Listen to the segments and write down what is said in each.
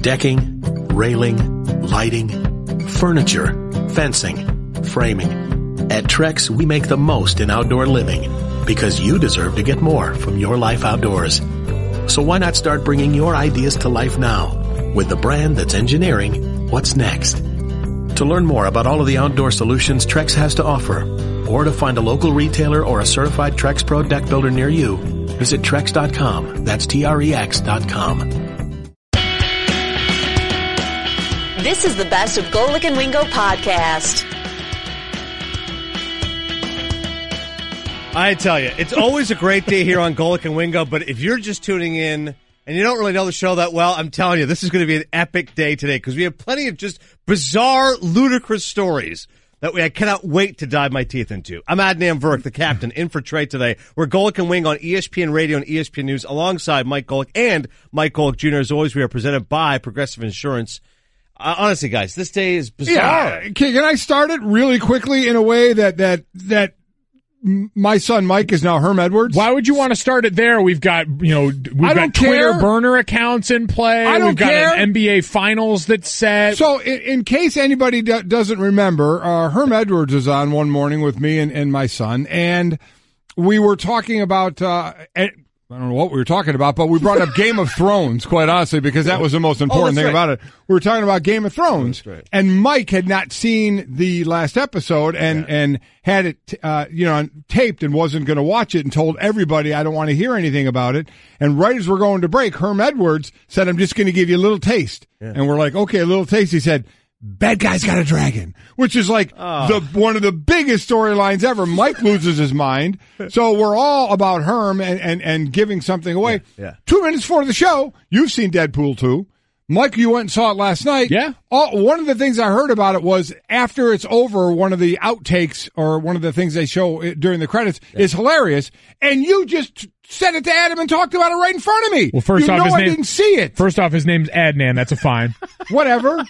Decking, railing, lighting, furniture, fencing, framing. At Trex, we make the most in outdoor living because you deserve to get more from your life outdoors. So why not start bringing your ideas to life now with the brand that's engineering what's next? To learn more about all of the outdoor solutions Trex has to offer, or to find a local retailer or a certified Trex Pro deck builder near you, visit Trex.com. That's Trex.com. This is the best of Golic and Wingo podcast. I tell you, it's always a great day here on Golic and Wingo, but if you're just tuning in and you don't really know the show that well, I'm telling you, this is going to be an epic day today because we have plenty of just bizarre, ludicrous stories that I cannot wait to dive my teeth into. I'm Adnan Verk, the captain, in for Trey today. We're Golic and Wingo on ESPN Radio and ESPN News alongside Mike Golic and Mike Golic Jr. As always, we are presented by Progressive Insurance. Honestly, guys, this day is bizarre. Yeah. Can I start it really quickly in a way that my son Mike is now Herm Edwards? Why would you want to start it there? We've got, we've got Twitter burner accounts in play. We've got an NBA Finals that's set. So in case anybody doesn't remember, Herm Edwards was on one morning with me and my son, and we were talking about I don't know what we were talking about, but we brought up Game of Thrones, quite honestly, because that was the most important thing about it. We were talking about Game of Thrones, and Mike had not seen the last episode and had it, taped and wasn't going to watch it and told everybody, I don't want to hear anything about it. And right as we're going to break, Herm Edwards said, I'm just going to give you a little taste. Yeah. And we're like, okay, a little taste. He said, bad guy's got a dragon, which is like one of the biggest storylines ever. Mike loses his mind. So we're all about Herm and giving something away. Yeah. 2 minutes before the show, you've seen Deadpool 2. Mike, you went and saw it last night. Yeah. One of the things I heard about it was after it's over, one of the outtakes or one of the things they show during the credits is hilarious. And you just said it to Adam and talked about it right in front of me. Well, first off, I didn't see it. First off, his name's Adnan. That's a fine. Whatever.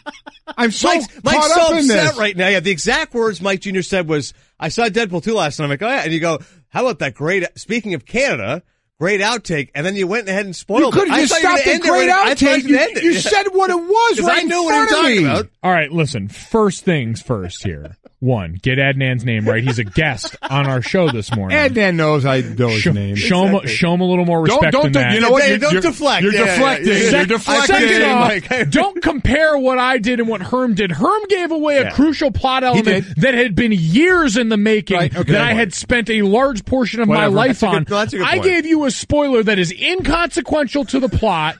I'm so Mike's caught so up in upset this right now. Yeah, the exact words Mike Jr. said was, I saw Deadpool 2 last night. I'm like, oh yeah. And you go, how about that great, speaking of Canada, great outtake, and then you went ahead and spoiled it. You could have just stopped at great outtake. You said what it was right in front of me. I knew what you were talking about. All right, listen. First things first here. One, get Adnan's name right. He's a guest on our show this morning. Adnan knows I know his name. Show him a little more respect than that. You know what? Don't deflect. You're deflecting. You're deflecting. Second off, don't compare what I did and what Herm did. Herm gave away a crucial plot element that had been years in the making that I had spent a large portion of my life on. I gave you a spoiler that is inconsequential to the plot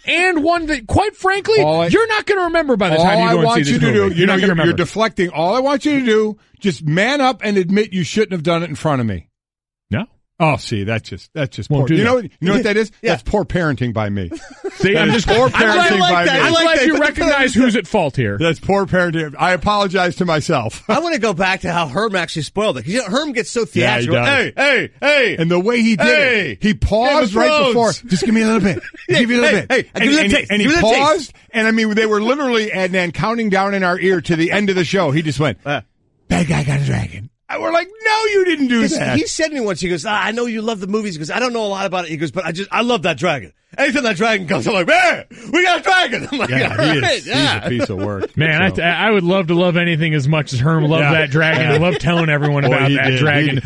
and one that, quite frankly, you're not going to remember by the time you go and see this movie. You're not going to remember. You're deflecting. All I want you to do, just man up and admit you shouldn't have done it in front of me. No. Oh, see, that's just poor. You know what that is? Yeah. That's poor parenting by me. See, I'm just poor parenting by me. I'm glad you recognize who's at fault here. That's poor parenting. I apologize to myself. I want to go back to how Herm actually spoiled it. Because Herm gets so theatrical. Yeah, hey. And the way he did it, he paused right before. Just give me a little bit. Give you a little bit. And he paused, and I mean, they were literally, Adnan, counting down in our ear to the end of the show. He just went, bad guy got a dragon. And we're like, no, you didn't do that. He said to me once, he goes, I know you love the movies. He goes, I don't know a lot about it. He goes, but I love that dragon. Anytime that dragon comes, I'm like, man, we got a dragon. I'm like, he's a piece of work. Man, so. I would love to love anything as much as Herm loved that dragon. I love telling everyone about that dragon.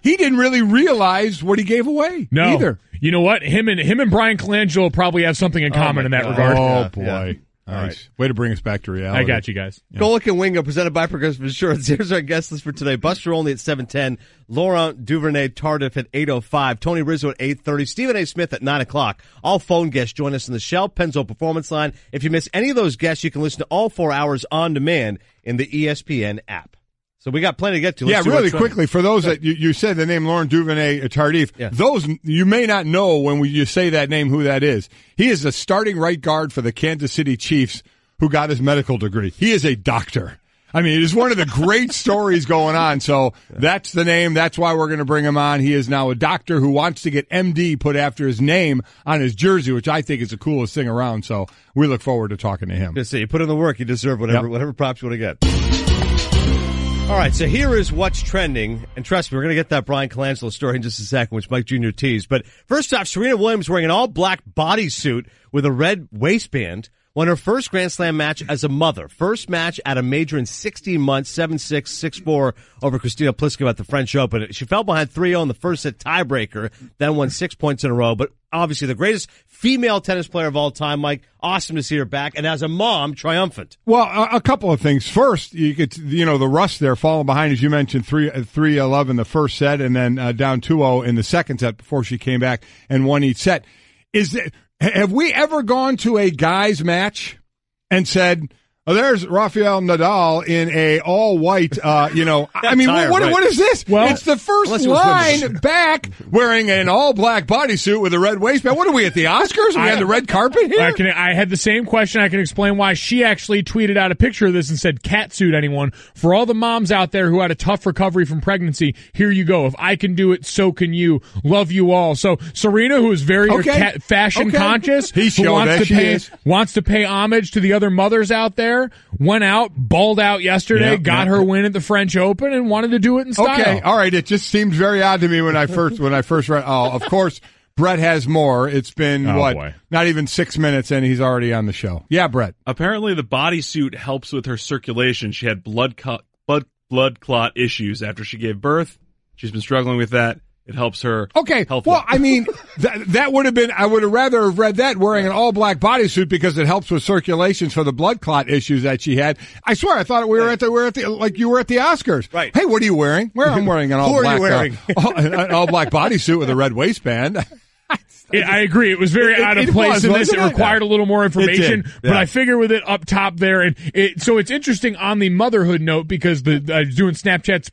He didn't really realize what he gave away either. You know what? Him and Bryan Colangelo probably have something in common in that regard. Oh, boy. Yeah. All right. Way to bring us back to reality. I got you guys. Yeah. Golic and Wingo, presented by Progressive Insurance. Here's our guest list for today. Buster Olney at 7:10. Laurent Duvernay-Tardif at 8:05. Tony Rizzo at 8:30. Stephen A. Smith at 9 o'clock. All phone guests join us in the Shell Pennzoil Performance Line. If you miss any of those guests, you can listen to all 4 hours on demand in the ESPN app. So we got plenty to get to. Let's really quickly, for those that you said the name Laurent Duvernay-Tardif, those you may not know when you say that name who that is. He is the starting right guard for the Kansas City Chiefs who got his medical degree. He is a doctor. I mean, it is one of the great stories going on. So that's the name. That's why we're going to bring him on. He is now a doctor who wants to get MD put after his name on his jersey, which I think is the coolest thing around. So we look forward to talking to him. Just say, you put in the work, you deserve whatever props you want to get. All right, so here is what's trending, and trust me, we're going to get that Bryan Colangelo story in just a second, which Mike Jr. teased. But first off, Serena Williams wearing an all-black bodysuit with a red waistband won her first Grand Slam match as a mother. First match at a major in 16 months, 7-6, 6-4 over Kristina Pliskova at the French Open. She fell behind 3-0 in the first set tiebreaker, then won 6 points in a row. But obviously the greatest female tennis player of all time, Mike. Awesome to see her back. And as a mom, triumphant. Well, a couple of things. First, you get, the rust there, falling behind, as you mentioned, 3-11 the first set, and then down 2-0 in the second set before she came back and won each set. Have we ever gone to a guys match and said, oh, there's Rafael Nadal in a all-white, what is this? Well, it's the first line back wearing an all-black bodysuit with a red waistband. What are we, at the Oscars? Are we on the red carpet here? I had the same question. I can explain why. She actually tweeted out a picture of this and said, catsuit anyone. For all the moms out there who had a tough recovery from pregnancy, here you go. If I can do it, so can you. Love you all. So Serena, who is very fashion conscious, who wants to pay homage to the other mothers out there, went out, balled out yesterday, got her win at the French Open, and wanted to do it in style. Okay, all right. It just seemed very odd to me when I first read. Oh, of course, Brett has more. It's been not even 6 minutes, and he's already on the show. Yeah, Brett. Apparently, the bodysuit helps with her circulation. She had blood clot issues after she gave birth. She's been struggling with that. It helps her. Okay. Well, I mean, that would have been, I would have rather have read that wearing an all black bodysuit because it helps with circulations for the blood clot issues that she had. I swear, I thought we were at the you were at the Oscars. Right. Hey, what are you wearing? Well, I'm wearing an all black, an all black bodysuit with a red waistband. I agree. It was very out of place in this. It required a little more information, but I figure with it up top there, and so it's interesting on the motherhood note because I was doing Snapchat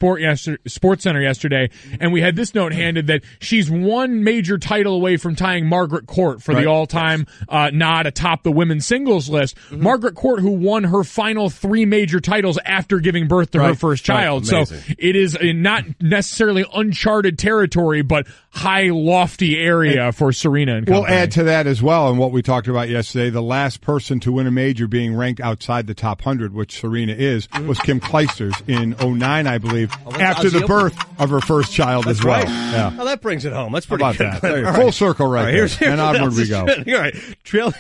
Sports Center yesterday, and we had this note handed that she's one major title away from tying Margaret Court for the all-time nod atop the women's singles list. Mm-hmm. Margaret Court, who won her final 3 major titles after giving birth to her first child. So it is not necessarily uncharted territory, but high, lofty area for Serena and company. We'll add to that as well, and what we talked about yesterday, the last person to win a major being ranked outside the top 100, which Serena is, was Kim Clijsters in 2009, I believe, after the birth of her first child as well. Right. Yeah. Well, that brings it home. That's pretty good. That? Full circle right there. And onward we go. All right. Trailing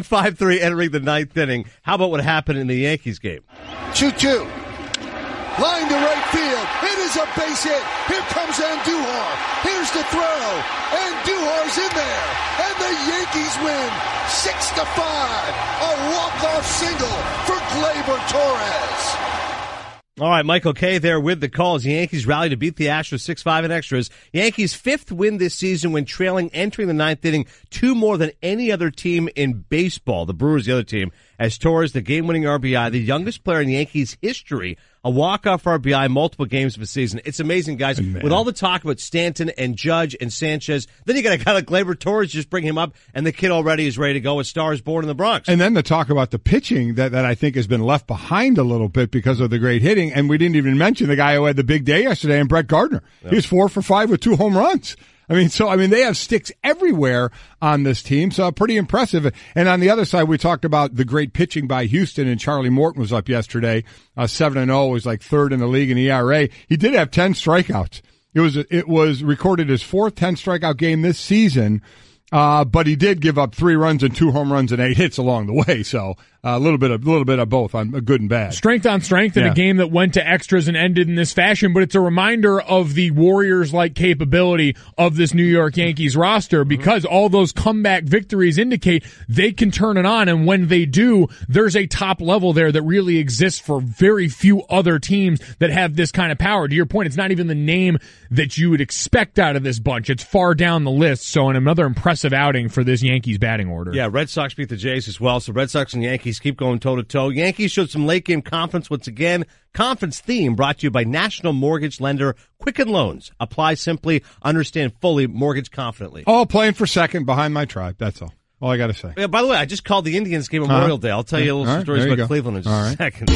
5-3 entering the 9th inning. How about what happened in the Yankees game? 2-2. Line to right field. It is a base hit. Here comes Andujar. Here's the throw. Andujar's in there. And the Yankees win 6-5. A walk-off single for Gleyber Torres. All right, Michael K. there with the call as the Yankees rally to beat the Astros 6-5 in extras. Yankees' 5th win this season when trailing entering the 9th inning, 2 more than any other team in baseball. The Brewers, the other team, as Torres, the game-winning RBI, the youngest player in Yankees history, a walk-off RBI, multiple games of a season. It's amazing, guys. With all the talk about Stanton and Judge and Sanchez, then you got a guy like Gleyber Torres, just bring him up, and the kid already is ready to go. A star is born in the Bronx. And then the talk about the pitching that I think has been left behind a little bit because of the great hitting, and we didn't even mention the guy who had the big day yesterday, and Brett Gardner. Yep. He was 4 for 5 with 2 home runs. I mean, they have sticks everywhere on this team, so pretty impressive. And on the other side, we talked about the great pitching by Houston, and Charlie Morton was up yesterday, 7-0, was like 3rd in the league in ERA. He did have 10 strikeouts. It was recorded his 4th 10 strikeout game this season. But he did give up 3 runs and 2 home runs and 8 hits along the way. So a little bit of both on good and bad. Strength on strength in a game that went to extras and ended in this fashion. But it's a reminder of the Warriors-like capability of this New York Yankees roster because all those comeback victories indicate they can turn it on. And when they do, there's a top level there that really exists for very few other teams that have this kind of power. To your point, it's not even the name that you would expect out of this bunch. It's far down the list. So another impressive outing for this Yankees batting order. Yeah, Red Sox beat the Jays as well. So Red Sox and Yankees keep going toe-to-toe. Yankees showed some late-game confidence once again. Conference theme brought to you by National Mortgage Lender Quicken Loans. Apply simply, understand fully, mortgage confidently. Oh, playing for second behind my tribe. That's all. All I got to say. Yeah, by the way, I just called the Indians game Memorial Day. I'll tell you a little stories about Cleveland in just a second.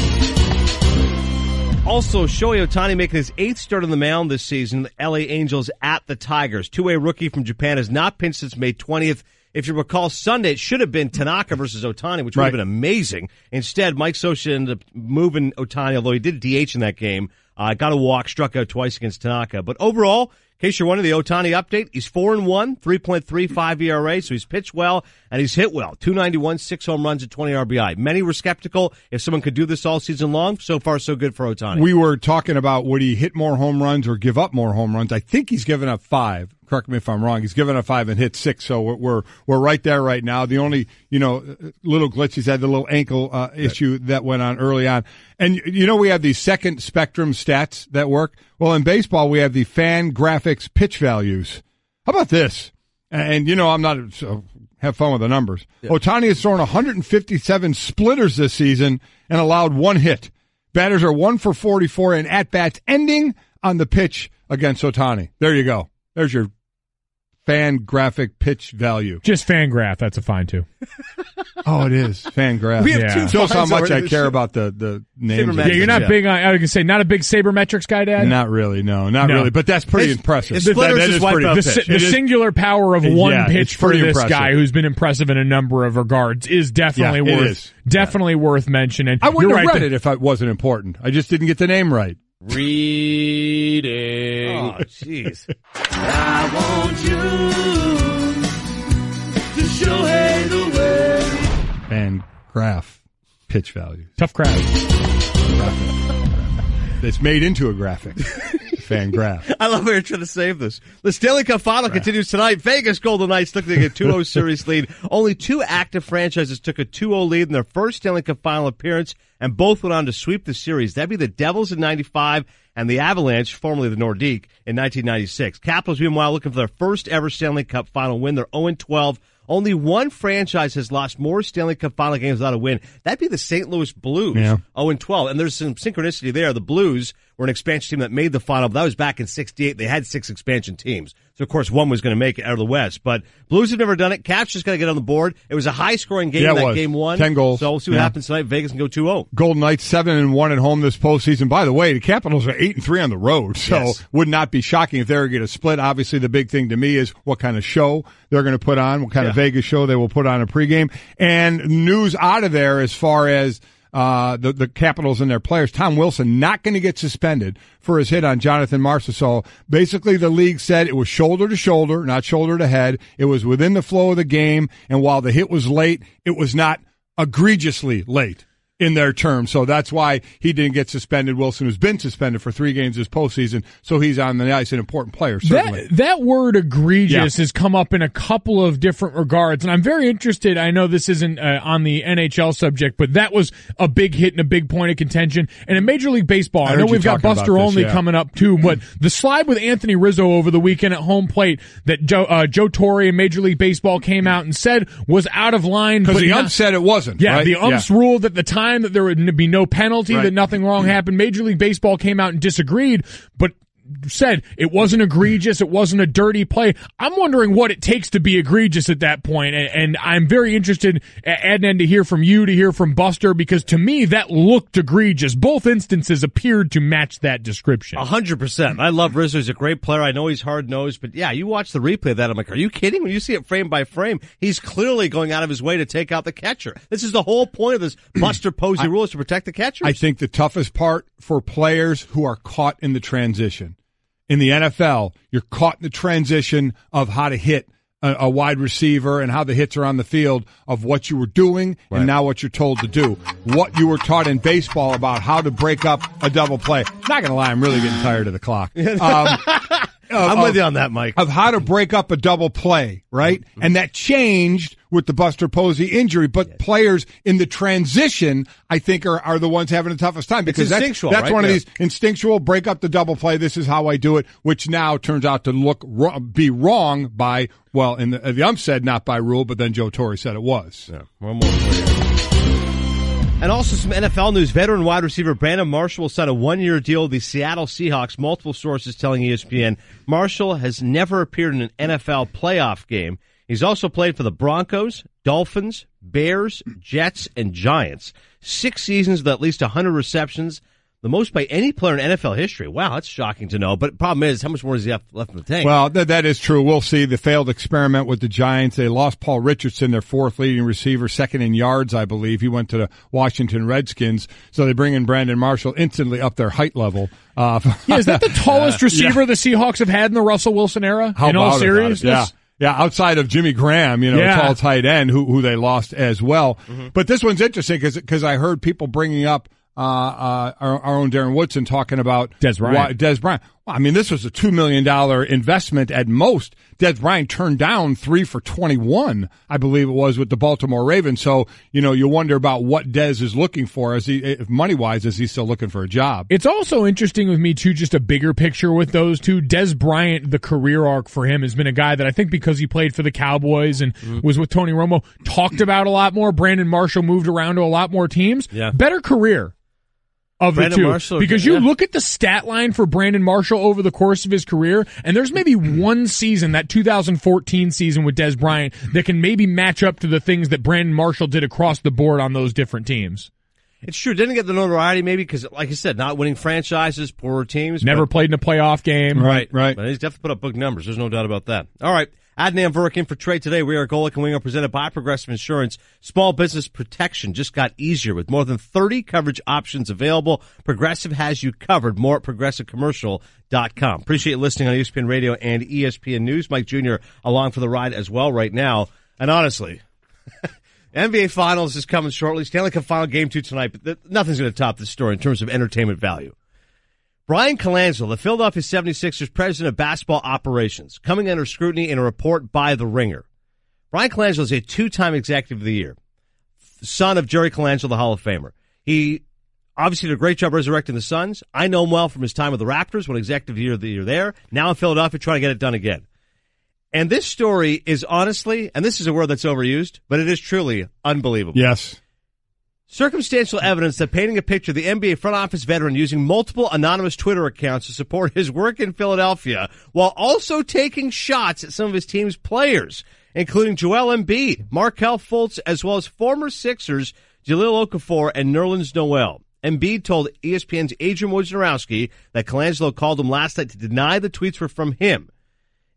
Also, Shohei Ohtani making his 8th start on the mound this season. The LA Angels at the Tigers. Two-way rookie from Japan has not pitched since May 20th. If you recall, Sunday it should have been Tanaka versus Ohtani, which would have been amazing. Instead, Mike Scioscia ended up moving Ohtani, although he did DH in that game. Got a walk, struck out twice against Tanaka. But overall, In case you're wondering, the Ohtani update, he's 4-1, 3.35 ERA, so he's pitched well and he's hit well. 291, 6 home runs and 20 RBI. Many were skeptical if someone could do this all season long. So far, so good for Ohtani. We were talking about would he hit more home runs or give up more home runs. I think he's given up 5. Correct me if I'm wrong. He's given up 5 and hit 6, so we're right there right now. The only little glitch he's had, the little ankle issue that went on early on, and we have these second spectrum stats that work. Well, in baseball, we have the fan graphics pitch values. How about this? And I'm not so have fun with the numbers. Yeah. Ohtani has thrown 157 splitters this season and allowed 1 hit. Batters are 1 for 44 in at bats ending on the pitch against Ohtani. There you go. There's your fan graphic pitch value. Just fan graph. That's a fine too. Oh, it is fan graph. We have 2 shows how much I care about the names. Yeah, you're not big on. I was gonna say not a big sabermetrics guy, Dad. Not really. No, not really. But that's pretty impressive. That is pretty. The singular power of one pitch for this impressive guy, who's been impressive in a number of regards, is definitely worth mentioning. I wouldn't have read it if it wasn't important. I just didn't get the name right. Reading. Oh, jeez. I want you to show the way. And graph pitch value. Tough crowd. It's made into a graphic. Fan graph. I love how you're trying to save this. The Stanley Cup Final continues tonight. Vegas Golden Knights looking to get a 2-0 series lead. Only 2 active franchises took a 2-0 lead in their first Stanley Cup Final appearance, and both went on to sweep the series. That'd be the Devils in 95 and the Avalanche, formerly the Nordique, in 1996. Capitals, meanwhile, looking for their first ever Stanley Cup Final win. They're 0-12. Only one franchise has lost more Stanley Cup Final games without a win. That'd be the St. Louis Blues, 0-12. And there's some synchronicity there. The Blues were an expansion team that made the final, but that was back in 68. They had 6 expansion teams. So, of course, one was going to make it out of the West. But Blues have never done it. Caps just got to get on the board. It was a high-scoring game, game 1. 10 goals. So we'll see what happens tonight. Vegas can go 2-0. Golden Knights 7-1 at home this postseason. By the way, the Capitals are 8-3 on the road, so would not be shocking if they were going to split. Obviously, the big thing to me is what kind of show they're going to put on, what kind of Vegas show they will put on a pregame. And news out of there as far as the Capitals and their players. Tom Wilson not going to get suspended for his hit on Jonathan Marchessault. So basically the league said it was shoulder to shoulder, not shoulder to head. It was within the flow of the game. And while the hit was late, it was not egregiously late in their terms. So that's why he didn't get suspended. Wilson has been suspended for 3 games this postseason, so he's on the ice, an important player, certainly. That word egregious has come up in a couple of different regards, and I'm very interested. I know this isn't on the NHL subject, but that was a big hit and a big point of contention. And in Major League Baseball, I know we've got Buster Olney coming up too, but the slide with Anthony Rizzo over the weekend at home plate that Joe Torre in Major League Baseball came out and said was out of line. Because the ump said it wasn't. Yeah, right? The umps ruled at the time that there would be no penalty, that nothing wrong happened. Major League Baseball came out and disagreed, but said it wasn't egregious, it wasn't a dirty play. I'm wondering what it takes to be egregious at that point, and I'm very interested, Adnan, to hear from you, to hear from Buster, because to me that looked egregious. Both instances appeared to match that description. 100%. I love Rizzo. He's a great player. I know he's hard-nosed, but yeah, you watch the replay of that, I'm like, are you kidding? When you see it frame by frame, he's clearly going out of his way to take out the catcher. This is the whole point of this Buster Posey rule, is to protect the catchers. I think the toughest part for players who are caught in the transition. In the NFL, you're caught in the transition of how to hit a wide receiver and how the hits are on the field of what you were doing and now what you're told to do. What you were taught in baseball about how to break up a double play. Not going to lie, I'm really getting tired of the clock. I'm with you on that, Mike. Of how to break up a double play, right? Mm-hmm. And that changed with the Buster Posey injury, but players in the transition, I think, are the ones having the toughest time, because that's one of these instinctual break up the double play. This is how I do it, which now turns out to be wrong by, well, in the ump said not by rule, but then Joe Torre said it was. Yeah, one more for you. And also some NFL news. Veteran wide receiver Brandon Marshall will sign a 1-year deal with the Seattle Seahawks. Multiple sources telling ESPN Marshall has never appeared in an NFL playoff game. He's also played for the Broncos, Dolphins, Bears, Jets, and Giants. 6 seasons with at least 100 receptions. The most by any player in NFL history. Wow, that's shocking to know. But the problem is, how much more does he have left in the tank? Well, that is true. We'll see. The failed experiment with the Giants. They lost Paul Richardson, their fourth leading receiver, second in yards, I believe. He went to the Washington Redskins. So they bring in Brandon Marshall, instantly up their height level. Is that the tallest receiver the Seahawks have had in the Russell Wilson era? How in all seriousness? Yeah, outside of Jimmy Graham, tall tight end who they lost as well. Mm-hmm. But this one's interesting because I heard people bringing up our own Darren Woodson talking about Dez Bryant. Well, I mean, this was a $2 million investment at most. Dez Bryant turned down 3 for $21, I believe it was, with the Baltimore Ravens. So, you wonder about what Dez is looking for money-wise, is he still looking for a job? It's also interesting with me, too, just a bigger picture with those two. Dez Bryant, the career arc for him has been a guy that I think because he played for the Cowboys and was with Tony Romo, talked about a lot more. Brandon Marshall moved around to a lot more teams. Yeah. Better career of the two. Marshall, because you look at the stat line for Brandon Marshall over the course of his career, and there's maybe one season, that 2014 season with Dez Bryant, that can maybe match up to the things that Brandon Marshall did across the board on those different teams. It's true. Didn't get the notoriety maybe because, like I said, not winning franchises, poorer teams. Never played in a playoff game. Right. But he's definitely put up big numbers. There's no doubt about that. All right. Adnan Vurik in for Trey today. We are Golic and Wingo, presented by Progressive Insurance. Small business protection just got easier with more than 30 coverage options available. Progressive has you covered. More at progressivecommercial.com. Appreciate you listening on ESPN Radio and ESPN News. Mike Jr. along for the ride as well right now. And honestly, NBA Finals is coming shortly. Stanley Cup Final Game 2 tonight, but nothing's going to top this story in terms of entertainment value. Bryan Colangelo, the Philadelphia 76ers president of basketball operations, coming under scrutiny in a report by The Ringer. Bryan Colangelo is a two-time Executive of the Year, son of Jerry Colangelo, the Hall of Famer. He obviously did a great job resurrecting the Suns. I know him well from his time with the Raptors, when Executive of the Year there. Now in Philadelphia, trying to get it done again. And this story is honestly, and this is a word that's overused, but it is truly unbelievable. Yes. Circumstantial evidence that painting a picture of the NBA front office veteran using multiple anonymous Twitter accounts to support his work in Philadelphia while also taking shots at some of his team's players, including Joel Embiid, Markelle Fultz, as well as former Sixers Jahlil Okafor and Nerlens Noel. Embiid told ESPN's Adrian Wojnarowski that Colangelo called him last night to deny the tweets were from him.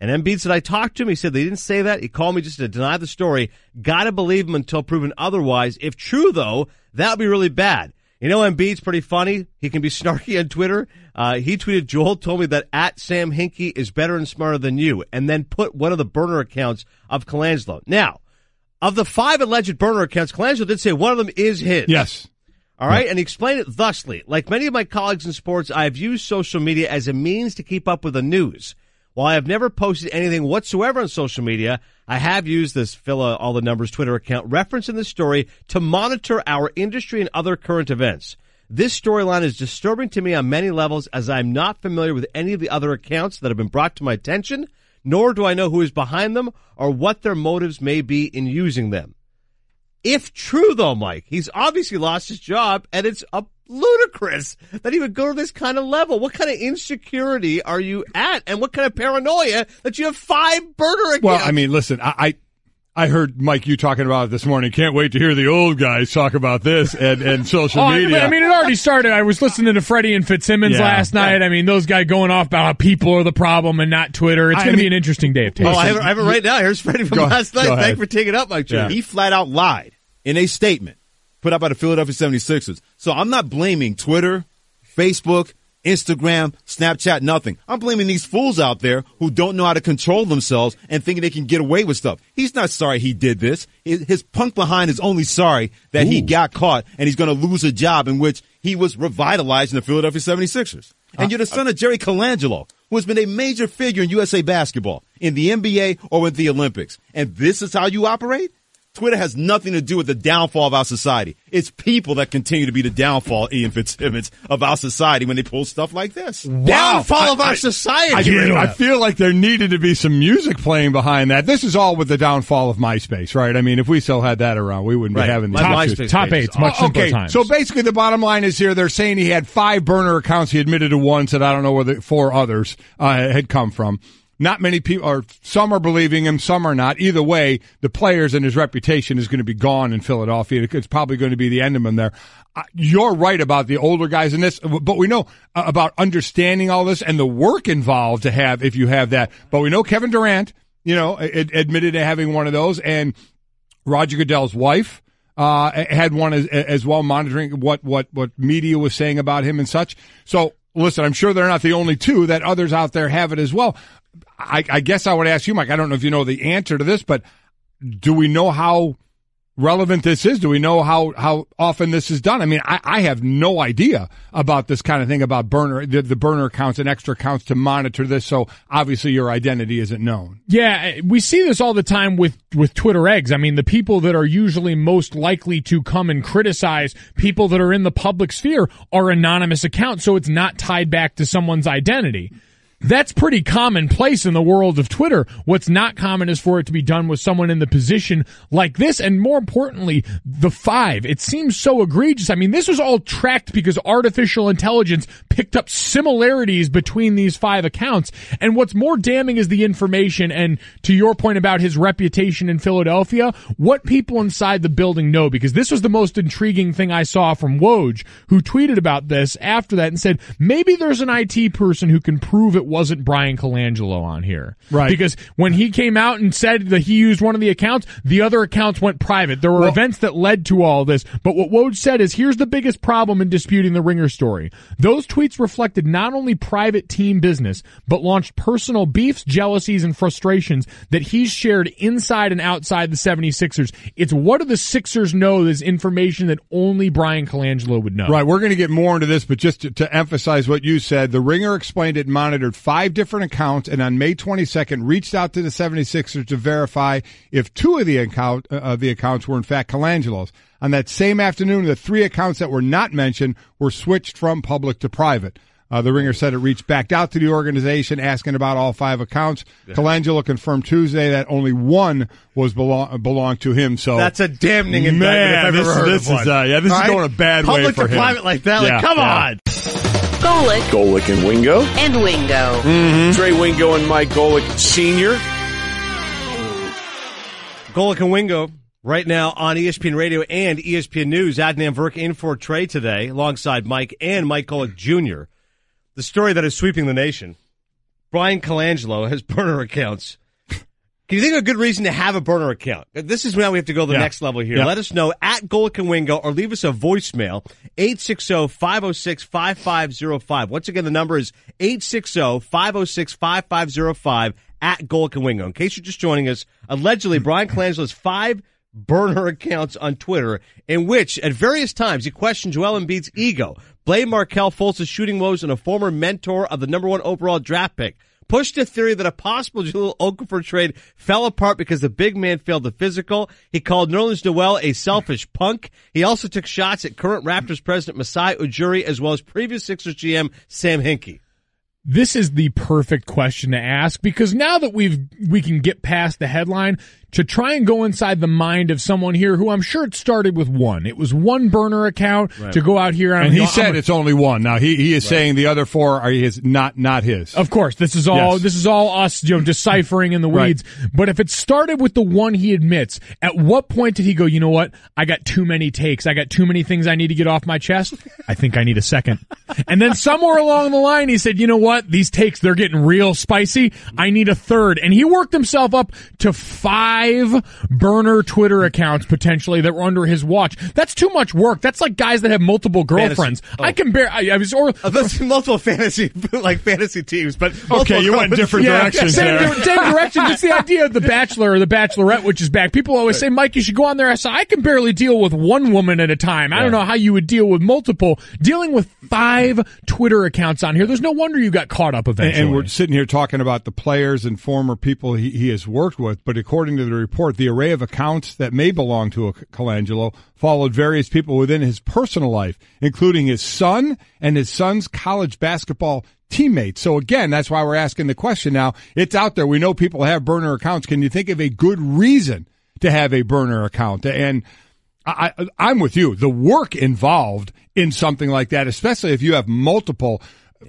And Embiid said, I talked to him. He said they didn't say that. He called me just to deny the story. Gotta believe him until proven otherwise. If true, though, that would be really bad. Embiid's pretty funny. He can be snarky on Twitter. He tweeted, Joel told me that @Sam Hinkie is better and smarter than you, and then put one of the burner accounts of Colangelo. Now, of the 5 alleged burner accounts, Colangelo did say one of them is his. Yes. All right, and he explained it thusly. Like many of my colleagues in sports, I have used social media as a means to keep up with the news. While I have never posted anything whatsoever on social media, I have used this all the numbers Twitter account referenced in the story to monitor our industry and other current events. This storyline is disturbing to me on many levels as I am not familiar with any of the other accounts that have been brought to my attention, nor do I know who is behind them or what their motives may be in using them. If true, though, Mike, he's obviously lost his job, and it's ludicrous that he would go to this kind of level. What kind of insecurity are you at, and what kind of paranoia that you have 5 burner accounts? Well, I mean, listen, I heard, Mike, you talking about it this morning. Can't wait to hear the old guys talk about this and social media. I mean, it already started. I was listening to Freddie and Fitzsimmons last night. I mean, those guys going off about how people are the problem and not Twitter. It's going to be an interesting day of tape. I have it right now. Here's Freddie from last night. Thanks for taking it up, Mike. Yeah. He flat out lied in a statement put out by the Philadelphia 76ers. So I'm not blaming Twitter, Facebook, Instagram, Snapchat, nothing. I'm blaming these fools out there who don't know how to control themselves and thinking they can get away with stuff. He's not sorry he did this. His punk behind is only sorry that he got caught and he's going to lose a job in which he was revitalizing the Philadelphia 76ers. And you're the son of Jerry Colangelo, who has been a major figure in USA basketball, in the NBA or in the Olympics. And this is how you operate? Twitter has nothing to do with the downfall of our society. It's people that continue to be the downfall, Ian Fitzsimmons, of our society when they pull stuff like this. Wow. Downfall of our society. I feel like there needed to be some music playing behind that. This is all with the downfall of MySpace, right? I mean, if we still had that around, we wouldn't be having these issues. Top 8's much simpler times. So basically the bottom line is here, they're saying he had 5 burner accounts. He admitted to one, said I don't know where the 4 others had come from. not many people, or some are believing him, some are not. Either way, the players and his reputation is going to be gone in Philadelphia. It's probably going to be the end of him there. You're right about the older guys in this, but we know about understanding all this and the work involved to have, if you have that. But we know Kevin Durant, admitted to having one of those, and Roger Goodell's wife had one as well, monitoring what media was saying about him and such. So, listen, I'm sure they're not the only two, that others out there have it as well. I guess I would ask you, Mike, I don't know if you know the answer to this, but do we know how relevant this is? Do we know how often this is done? I mean, I have no idea about this kind of thing, about the burner accounts and extra accounts to monitor this, so obviously your identity isn't known. Yeah, we see this all the time with Twitter eggs. I mean, the people that are usually most likely to come and criticize people that are in the public sphere are anonymous accounts, so it's not tied back to someone's identity. That's pretty commonplace in the world of Twitter. What's not common is for it to be done with someone in the position like this, and more importantly, the 5. It seems so egregious. I mean, this was all tracked because artificial intelligence picked up similarities between these 5 accounts, and what's more damning is the information, and to your point about his reputation in Philadelphia, what people inside the building know, because this was the most intriguing thing I saw from Woj, who tweeted about this after that and said, maybe there's an IT person who can prove it wasn't Bryan Colangelo on here. Right. Because when he came out and said that he used one of the accounts, the other accounts went private. There were events that led to all this. But what Woj said is, here's the biggest problem in disputing the Ringer story. Those tweets reflected not only private team business, but launched personal beefs, jealousies, and frustrations that he's shared inside and outside the 76ers. It's what do the Sixers know is information that only Bryan Colangelo would know. Right. We're going to get more into this, but just to emphasize what you said, the Ringer explained it monitored 5 different accounts, and on May 22nd reached out to the 76ers to verify if 2 of the accounts were in fact Colangelo's. On that same afternoon, the 3 accounts that were not mentioned were switched from public to private. The Ringer said it reached back out to the organization asking about all 5 accounts. Yeah. Colangelo confirmed Tuesday that only 1 was belonged to him. So that's a damning indictment if I've ever heard of one. This is going a bad way for him. Public to private like that, come on. Golic and Wingo. And Wingo. Mm-hmm. Trey Wingo and Mike Golic Sr. Golic and Wingo right now on ESPN Radio and ESPN News. Adnan Virk in for Trey today alongside Mike and Mike Golic Jr. The story that is sweeping the nation. Bryan Colangelo has burner accounts. Can you think of a good reason to have a burner account? This is now we have to go to the next level here. Let us know at Golic and Wingo or leave us a voicemail, 860-506-5505. Once again, the number is 860-506-5505 at Golic and Wingo. In case you're just joining us, allegedly Bryan Colangelo has 5 burner accounts on Twitter in which, at various times, he questioned Joel Embiid's ego, blamed Markelle Fultz's shooting woes and a former mentor of the number 1 overall draft pick, pushed a theory that a possible Jahlil Okafor trade fell apart because the big man failed the physical. He called Nerlens Noel a selfish punk. He also took shots at current Raptors president Masai Ujiri as well as previous Sixers GM Sam Hinkie. This is the perfect question to ask, because now that we can get past the headline, to try and go inside the mind of someone here who I'm sure it started with 1. It was 1 burner account to go out here. And he said it's only 1. Now he is saying the other 4 are not his. Of course, this is all us deciphering in the weeds. Right. But if it started with the 1 he admits, at what point did he go, you know what? I got too many takes. I got too many things I need to get off my chest. I think I need a second. And then somewhere along the line he said, you know what? These takes, they're getting real spicy. I need a 3rd. And he worked himself up to 5 burner Twitter accounts potentially that were under his watch. That's too much work. That's like guys that have multiple girlfriends. I can bear. That's multiple fantasy teams, but okay, you went different directions there. Same directions. It's the idea of the Bachelor or the Bachelorette, which is back. People always say, Mike, you should go on there. I say, I can barely deal with 1 woman at a time. I don't know how you would deal with multiple. Dealing with 5 Twitter accounts on here, there's no wonder you got caught up eventually. And we're sitting here talking about the players and former people he has worked with, but according to the report, the array of accounts that may belong to a Colangelo followed various people within his personal life, including his son and his son's college basketball teammates. So again, that's why we're asking the question now. It's out there. We know people have burner accounts. Can you think of a good reason to have a burner account? And I'm with you. The work involved in something like that, especially if you have multiple,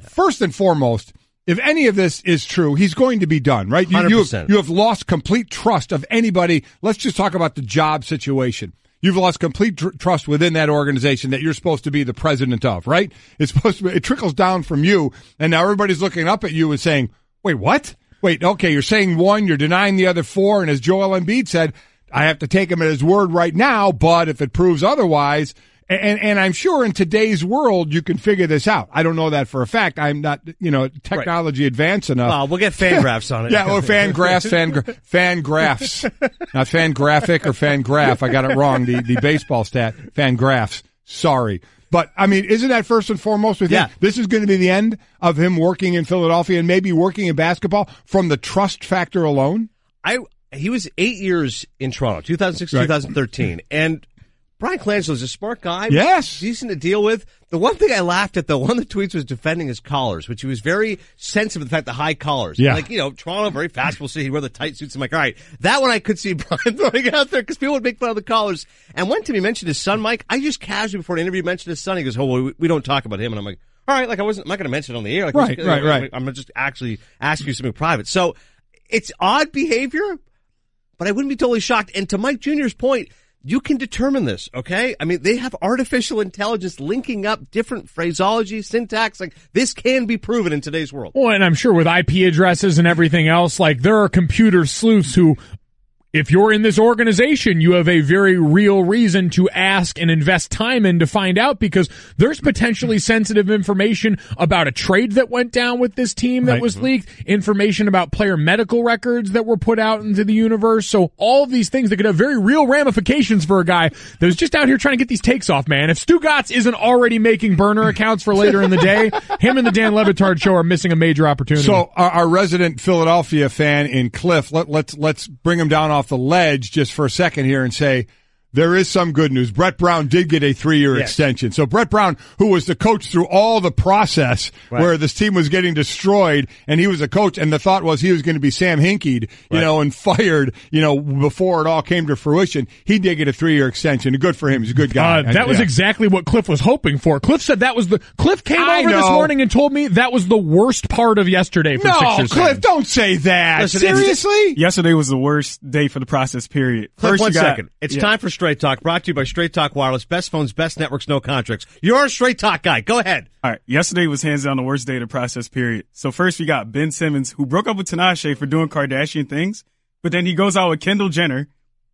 first and foremost, if any of this is true, he's going to be done, right? 100%. You have lost complete trust of anybody. Let's just talk about the job situation. You've lost complete trust within that organization that you're supposed to be the president of, right? It's supposed to be, it trickles down from you, and now everybody's looking up at you and saying, wait, what? Wait, okay, you're saying one, you're denying the other four, and as Joel Embiid said, I have to take him at his word right now, but if it proves otherwise, and I'm sure in today's world you can figure this out. I don't know that for a fact. I'm not, technology advanced enough. Well, we'll get fan graphs on it. Yeah, or fan graphs. Not fan graphic or fan graph. I got it wrong. The baseball stat. Fan graphs. Sorry. But, I mean, isn't that first and foremost with him? This is going to be the end of him working in Philadelphia and maybe working in basketball from the trust factor alone? He was 8 years in Toronto, 2006 to 2013, and Bryan Colangelo is a smart guy. Yes. Decent to deal with. The one thing I laughed at, though, one of the tweets was defending his collars, which he was very sensitive to the fact the high collars. Yeah. Like, Toronto, very fashionable city, he'd wear the tight suits. I'm like, all right, that one I could see Bryan throwing out there because people would make fun of the collars. And when Timmy mentioned his son, Mike, I just casually before the interview mentioned his son. He goes, oh, well, we don't talk about him. And I'm like, all right, like I'm not going to mention it on the air. Like, right. I'm going to just actually ask you something private. So it's odd behavior, but I wouldn't be totally shocked. And to Mike Jr.'s point, you can determine this, okay? I mean, they have artificial intelligence linking up different phraseology, syntax. Like, this can be proven in today's world. Well, and I'm sure with IP addresses and everything else, like, there are computer sleuths who, if you're in this organization, you have a very real reason to ask and invest time in to find out because there's potentially sensitive information about a trade that went down with this team that was leaked, information about player medical records that were put out into the universe. So all of these things that could have very real ramifications for a guy that was just out here trying to get these takes off, man. If Stu Gatz isn't already making burner accounts for later in the day, him and the Dan Le Batard show are missing a major opportunity. So our resident Philadelphia fan in Cliff, let's bring him down off the ledge just for a second here and say there is some good news. Brett Brown did get a 3-year extension. So Brett Brown, who was the coach through all the process where this team was getting destroyed, and he was a coach, and the thought was he was going to be Sam Hinkied, and fired, before it all came to fruition. He did get a 3-year extension. Good for him. He's a good guy. That was exactly what Cliff was hoping for. Cliff said Cliff came over this morning and told me that was the worst part of yesterday for Sixers Cliff, fans. Don't say that. Listen, seriously? Yesterday was the worst day for the process, period. Cliff, one second. It's time for Straight Talk, brought to you by Straight Talk Wireless. Best phones, best networks, no contracts. You're a Straight Talk guy. Go ahead. All right. Yesterday was hands down the worst day of the process, period. So first we got Ben Simmons, who broke up with Tinashe for doing Kardashian things, but then he goes out with Kendall Jenner.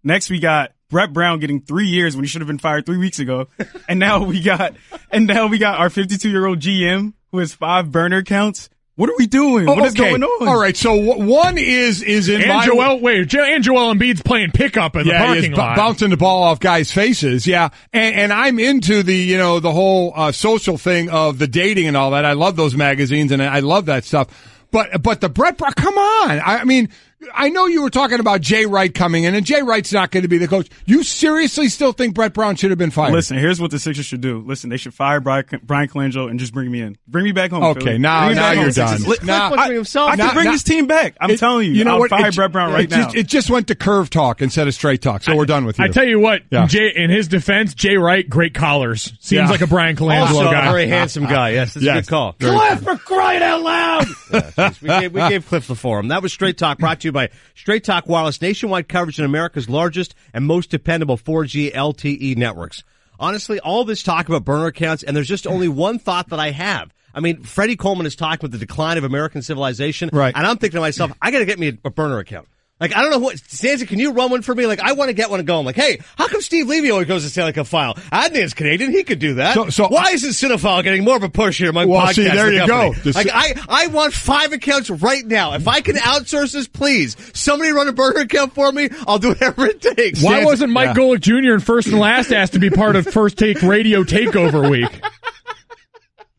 Next we got Brett Brown getting 3 years when he should have been fired 3 weeks ago. And now we got our 52-year-old GM who has 5 burner accounts. What are we doing? What is going on? All right, so one is in and Joel Embiid's playing pickup in the parking lot. Bouncing the ball off guys' faces, yeah. And I'm into the whole social thing of the dating and all that. I love those magazines and I love that stuff. But the Brett Brown, come on. I mean, I know you were talking about Jay Wright coming in, and Jay Wright's not going to be the coach. You seriously still think Brett Brown should have been fired? Listen, here's what the Sixers should do. Listen, they should fire Bryan Colangelo and just bring me in. Bring me back home. Okay, Philly. now you're done. I can bring this team back. I'm telling you. I'll fire Brett Brown right now. It just went to curve talk instead of straight talk, so we're done with you. I tell you what, Jay, in his defense, Jay Wright, great collars. Seems like a Bryan Colangelo also guy. A very handsome guy. Yes, that's a good call. Cliff, for crying out loud! We gave Cliff the forum. That was Straight Talk, brought to you by Straight Talk Wireless, nationwide coverage in America's largest and most dependable 4G LTE networks. Honestly, all this talk about burner accounts, and there's just only one thought that I have. I mean, Freddie Coleman has talked about the decline of American civilization, right? And I'm thinking to myself, I got to get me a burner account. Like, I don't know Stanza, can you run one for me? Like, I want to get one and go. I'm like, hey, how come Steve Levy always goes to say like a file? I think it's Canadian. He could do that. So why isn't Cinephile getting more of a push here? My podcast. See, there you go. Like, I want 5 accounts right now. If I can outsource this, please. Somebody run a burner account for me. I'll do whatever it takes. Why wasn't Mike Golic Jr. in First and Last asked to be part of First Take Radio Takeover Week?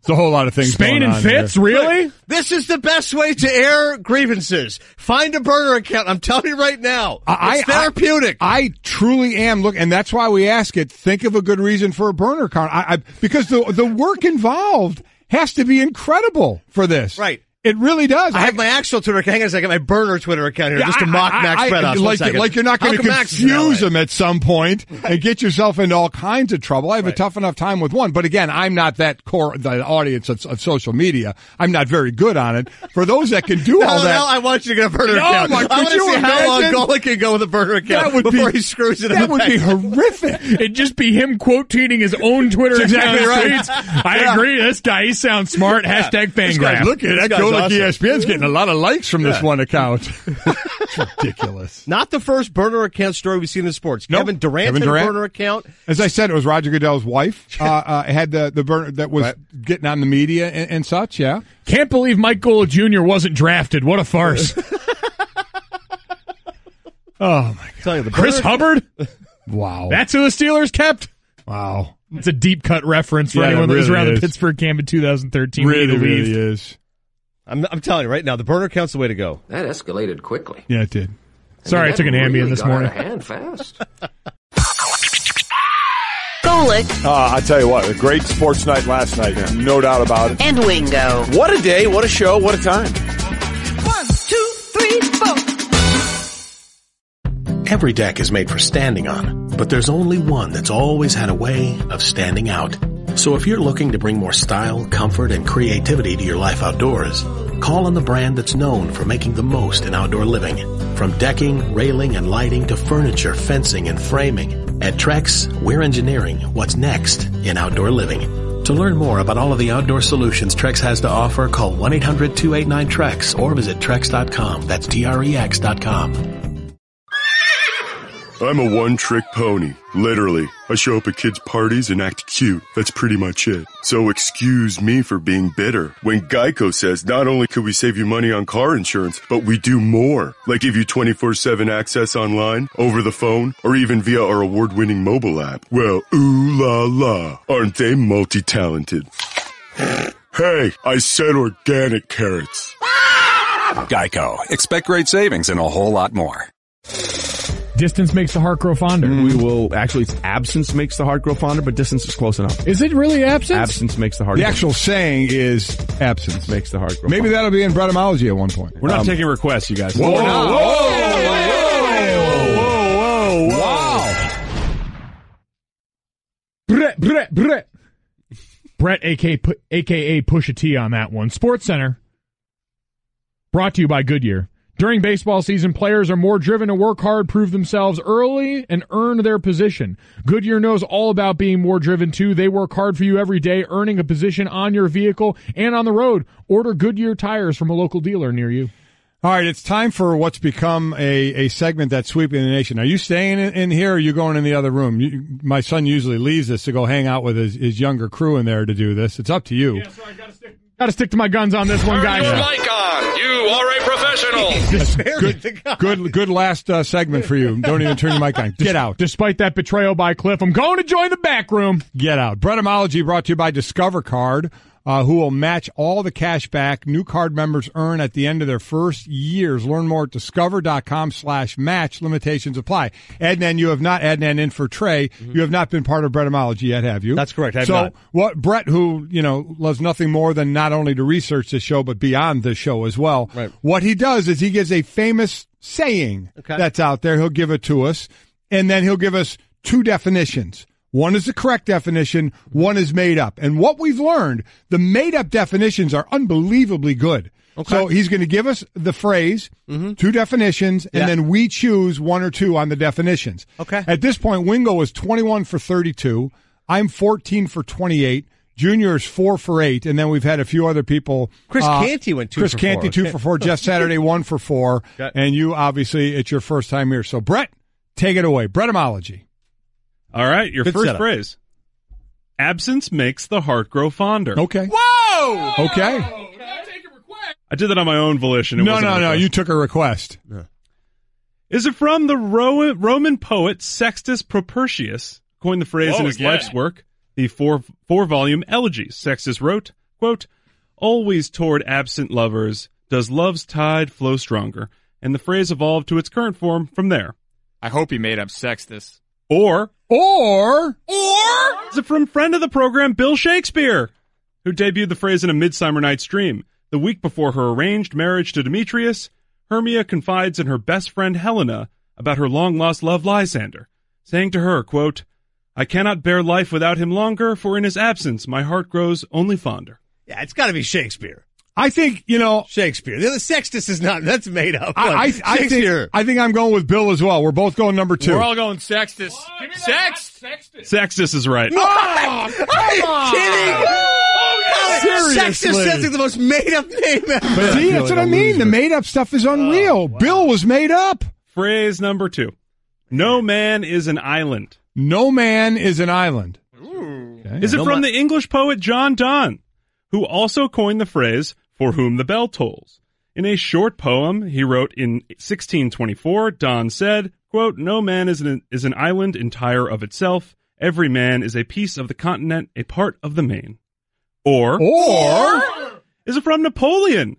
A whole lot of things. Spain and Fitz, really? Look, this is the best way to air grievances. Find a burner account. I'm telling you right now. It's therapeutic. I truly am. Look, and that's why we ask it. Think of a good reason for a burner account. Because the work involved has to be incredible for this. Right. It really does. I have my actual Twitter account. Hang on a second. My burner Twitter account here, just to mock Max Bretos. Like you're not going to confuse him at some point and get yourself into all kinds of trouble. I have a tough enough time with one. But again, I'm not the audience of social media. I'm not very good on it. For those that can do all that. No, I want you to get a burner account. I want to see how long Golic can go with a burner account before he screws it up. That would be horrific. It'd just be him quote tweeting his own Twitter account. Exactly right. I agree. This guy, he sounds smart. Hashtag Fangraph. Look at that. Golic ESPN's getting a lot of likes from this one account. It's ridiculous. Not the first burner account story we've seen in sports. Nope. Kevin Durant had a burner account. As I said, it was Roger Goodell's wife had the burner that was getting on the media and such, yeah. Can't believe Mike Golic Jr. wasn't drafted. What a farce. Oh, my God. Chris Hubbard? Wow. That's who the Steelers kept? Wow. It's a deep cut reference for anyone that was around the Pittsburgh camp in 2013. Really is. I'm telling you right now, the burner account's the way to go. That escalated quickly. Yeah, it did. Sorry, I took an Ambien this morning. Hand fast. Golic. I tell you what, a great sports night last night, no doubt about it. And Wingo. What a day, what a show, what a time. 1, 2, 3, 4. Every deck is made for standing on, but there's only one that's always had a way of standing out. So if you're looking to bring more style, comfort, and creativity to your life outdoors, call on the brand that's known for making the most in outdoor living. From decking, railing, and lighting to furniture, fencing, and framing. At Trex, we're engineering what's next in outdoor living. To learn more about all of the outdoor solutions Trex has to offer, call 1-800-289-TREX or visit Trex.com. That's TREX.com. I'm a one-trick pony. Literally. I show up at kids' parties and act cute. That's pretty much it. So excuse me for being bitter. When Geico says not only could we save you money on car insurance, but we do more. Like give you 24/7 access online, over the phone, or even via our award-winning mobile app. Well, ooh la la. Aren't they multi-talented? Hey, I said organic carrots. Geico. Expect great savings and a whole lot more. Distance makes the heart grow fonder. We will, actually, it's absence makes the heart grow fonder, but distance is close enough. Is it really absence? Absence makes the heart The grow actual saying is absence makes the heart grow Maybe fonder. that'll be in Bretomology at one point. We're not taking requests, you guys. Whoa, Whoa. Wow. Brett, a.k.a. Pusha T on that one. Sports Center, brought to you by Goodyear. During baseball season, players are more driven to work hard, prove themselves early, and earn their position. Goodyear knows all about being more driven, too. They work hard for you every day, earning a position on your vehicle and on the road. Order Goodyear tires from a local dealer near you. All right, it's time for what's become a segment that's sweeping the nation. Are you staying in here or are you going in the other room? My son usually leaves us to go hang out with his younger crew in there to do this. It's up to you. Yeah, sorry, gotta stick to my guns on this one, guys. Turn your mic on. You are a professional. Good last segment for you. Don't even turn your mic on. Get out. Despite that betrayal by Cliff, I'm going to join the back room. Get out. Bretomology brought to you by Discover Card, who will match all the cash back new card members earn at the end of their first years. Learn more at discover.com/match. Limitations apply. Adnan, you have not, Adnan in for Trey, you have not been part of Bretomology yet, have you? That's correct. I have so not. What Brett, who, loves nothing more than not only to research the show, but beyond the show as well. Right. What he does is he gives a famous saying that's out there. He'll give it to us, and then he'll give us two definitions. One is the correct definition, one is made up. And what we've learned, the made-up definitions are unbelievably good. Okay. So he's going to give us the phrase, two definitions, and then we choose one or two on the definitions. Okay. At this point, Wingo is 21 for 32. I'm 14 for 28. Junior is 4 for 8, and then we've had a few other people. Chris Canty went 2 for 4. Chris Canty, 2 for 4. Jeff Saturday, 1 for 4. And you, obviously, it's your first time here. So, Brett, take it away. Bretomology. All right, your first phrase. Absence makes the heart grow fonder. Okay. Whoa! Okay. Can I take a request? I did that on my own volition. No. You took a request. Yeah. Is it from the Roman poet Sextus Propertius, coined the phrase in his life's work, the four-volume Elegies? Sextus wrote, quote, "Always toward absent lovers does love's tide flow stronger," and the phrase evolved to its current form from there. I hope he made up Sextus. Or is it from friend of the program Bill Shakespeare, who debuted the phrase in A Midsummer Night's Dream? The week before her arranged marriage to Demetrius, Hermia confides in her best friend Helena about her long-lost love Lysander, saying to her, quote, I cannot bear life without him longer, for in his absence my heart grows only fonder. Yeah, it's got to be Shakespeare. I think, Shakespeare. The Sextus is not, that's made up. I think I'm going with Bill as well. We're both going number 2. We're all going Sextus. Sextus is right. Oh, are you kidding? Seriously. Sextus sounds like the most made up name ever. See, that's what I mean. The made up stuff is unreal. Oh, wow. Bill was made up. Phrase number 2. No man is an island. No man is an island. Okay. Is it from the English poet John Donne, who also coined the phrase, for whom the bell tolls? In a short poem he wrote in 1624, Donne said, quote, no man is an island entire of itself. Every man is a piece of the continent, a part of the main. Or is it from Napoleon?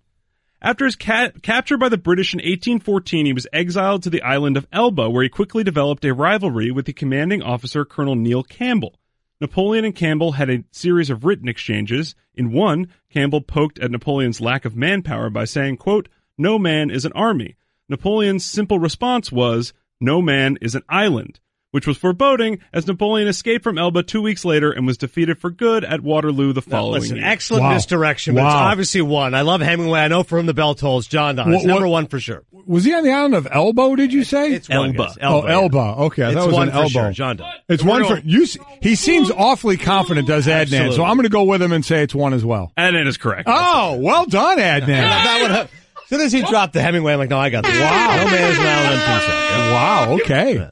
After his capture by the British in 1814, he was exiled to the island of Elba, where he quickly developed a rivalry with the commanding officer, Colonel Neil Campbell. Napoleon and Campbell had a series of written exchanges. In one, Campbell poked at Napoleon's lack of manpower by saying, quote, no man is an army. Napoleon's simple response was, no man is an island, which was foreboding as Napoleon escaped from Elba 2 weeks later and was defeated for good at Waterloo the following year. Excellent misdirection, but it's obviously one. I love Hemingway. I know for whom the bell tolls. John Donne. It's number 1 for sure. Was he on the island of Elbow, did you say? It's Elba. Elba. Okay, I thought it was an Elbow. Sure, John Donne. It's one for you. He seems awfully confident, does Adnan, so I'm going to go with him and say it's 1 as well. Adnan is correct. Oh, well done, Adnan. As soon as he dropped the Hemingway, I'm like, no, I got this. Wow. No man is an island unto himself. Yeah. Wow, okay.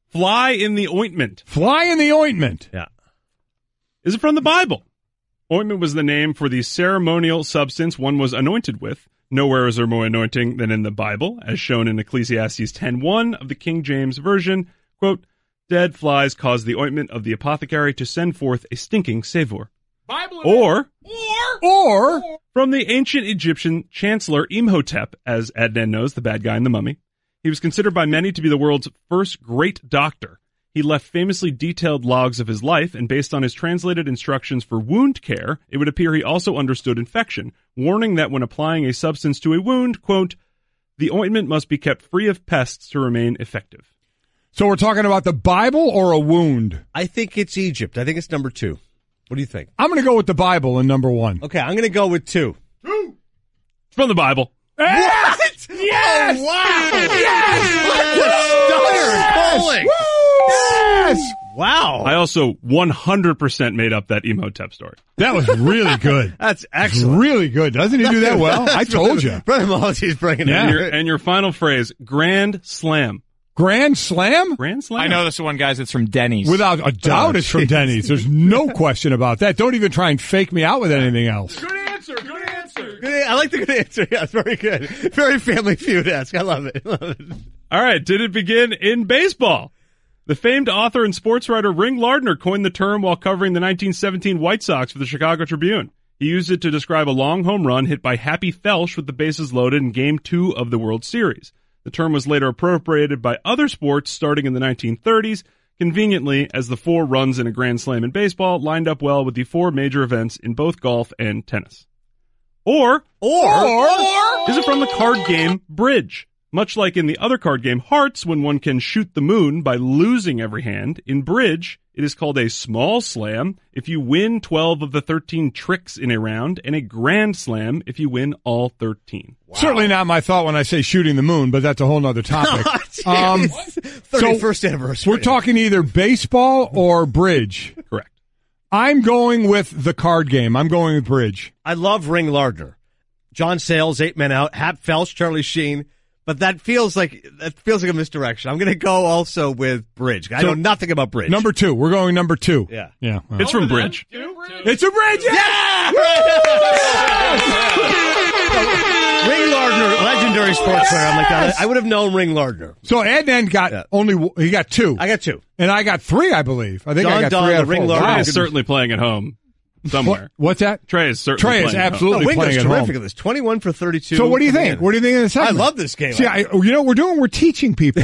Fly in the ointment. Fly in the ointment. Yeah. Is it from the Bible? Ointment was the name for the ceremonial substance one was anointed with. Nowhere is there more anointing than in the Bible, as shown in Ecclesiastes 10:1 of the King James Version. Quote, dead flies cause the ointment of the apothecary to send forth a stinking savour. Bible or from the ancient Egyptian chancellor Imhotep, as Adnan knows, the bad guy in The Mummy. He was considered by many to be the world's first great doctor. He left famously detailed logs of his life, and based on his translated instructions for wound care, it would appear he also understood infection, warning that when applying a substance to a wound, quote, the ointment must be kept free of pests to remain effective. So we're talking about the Bible or a wound? I think it's Egypt. I think it's number 2. What do you think? I'm going to go with the Bible in number 1. Okay, I'm going to go with 2. It's from the Bible. What? Yes! Oh, wow! Yes! Yes! Wow! I also 100% made up that Imhotep story. That was really good. That's excellent. Really good. Doesn't he do that well? I told you. Brother Maltese bringing it. And your final phrase, Grand Slam. Grand Slam? Grand Slam. I know this one, guys. It's from Denny's. Without a doubt, it's from Denny's. There's no question about that. Don't even try and fake me out with anything else. Good answer. I like the good answer. Yeah, it's very good. Very Family Feud-esque. I love it. All right. Did it begin in baseball? The famed author and sports writer Ring Lardner coined the term while covering the 1917 White Sox for the Chicago Tribune. He used it to describe a long home run hit by Happy Felsch with the bases loaded in Game 2 of the World Series. The term was later appropriated by other sports starting in the 1930s, conveniently as the 4 runs in a Grand Slam in baseball lined up well with the 4 major events in both golf and tennis. Or is it from the card game Bridge? Much like in the other card game Hearts, when one can shoot the moon by losing every hand, in Bridge, it is called a small slam if you win 12 of the 13 tricks in a round, and a grand slam if you win all 13. Wow. Certainly not my thought when I say shooting the moon, but that's a whole other topic. 31st anniversary. We're talking either baseball or bridge. Correct. I'm going with the card game. I'm going with bridge. I love Ring Lardner. John Sayles, 8 Men Out, Hap Felsch, Charlie Sheen. But that feels like a misdirection. I'm going to go also with Bridge. I know nothing about Bridge. Number 2. We're going number 2. Yeah. Well. It's from Bridge. It's a Bridge. Yeah! Ring Lardner, legendary sports player. I'm like that. I would have known Ring Lardner. So Adnan got he got 2. I got 2. And I got 3, I believe. I think John I got 3 out of 4. Ring Lardner Trey is certainly playing at home somewhere. What's that? Trey is certainly playing absolutely playing at home. Wingo's terrific at this. 21 for 32. So what do you think? What do you think of the segment? I love this game. See, you know what we're doing? We're teaching people.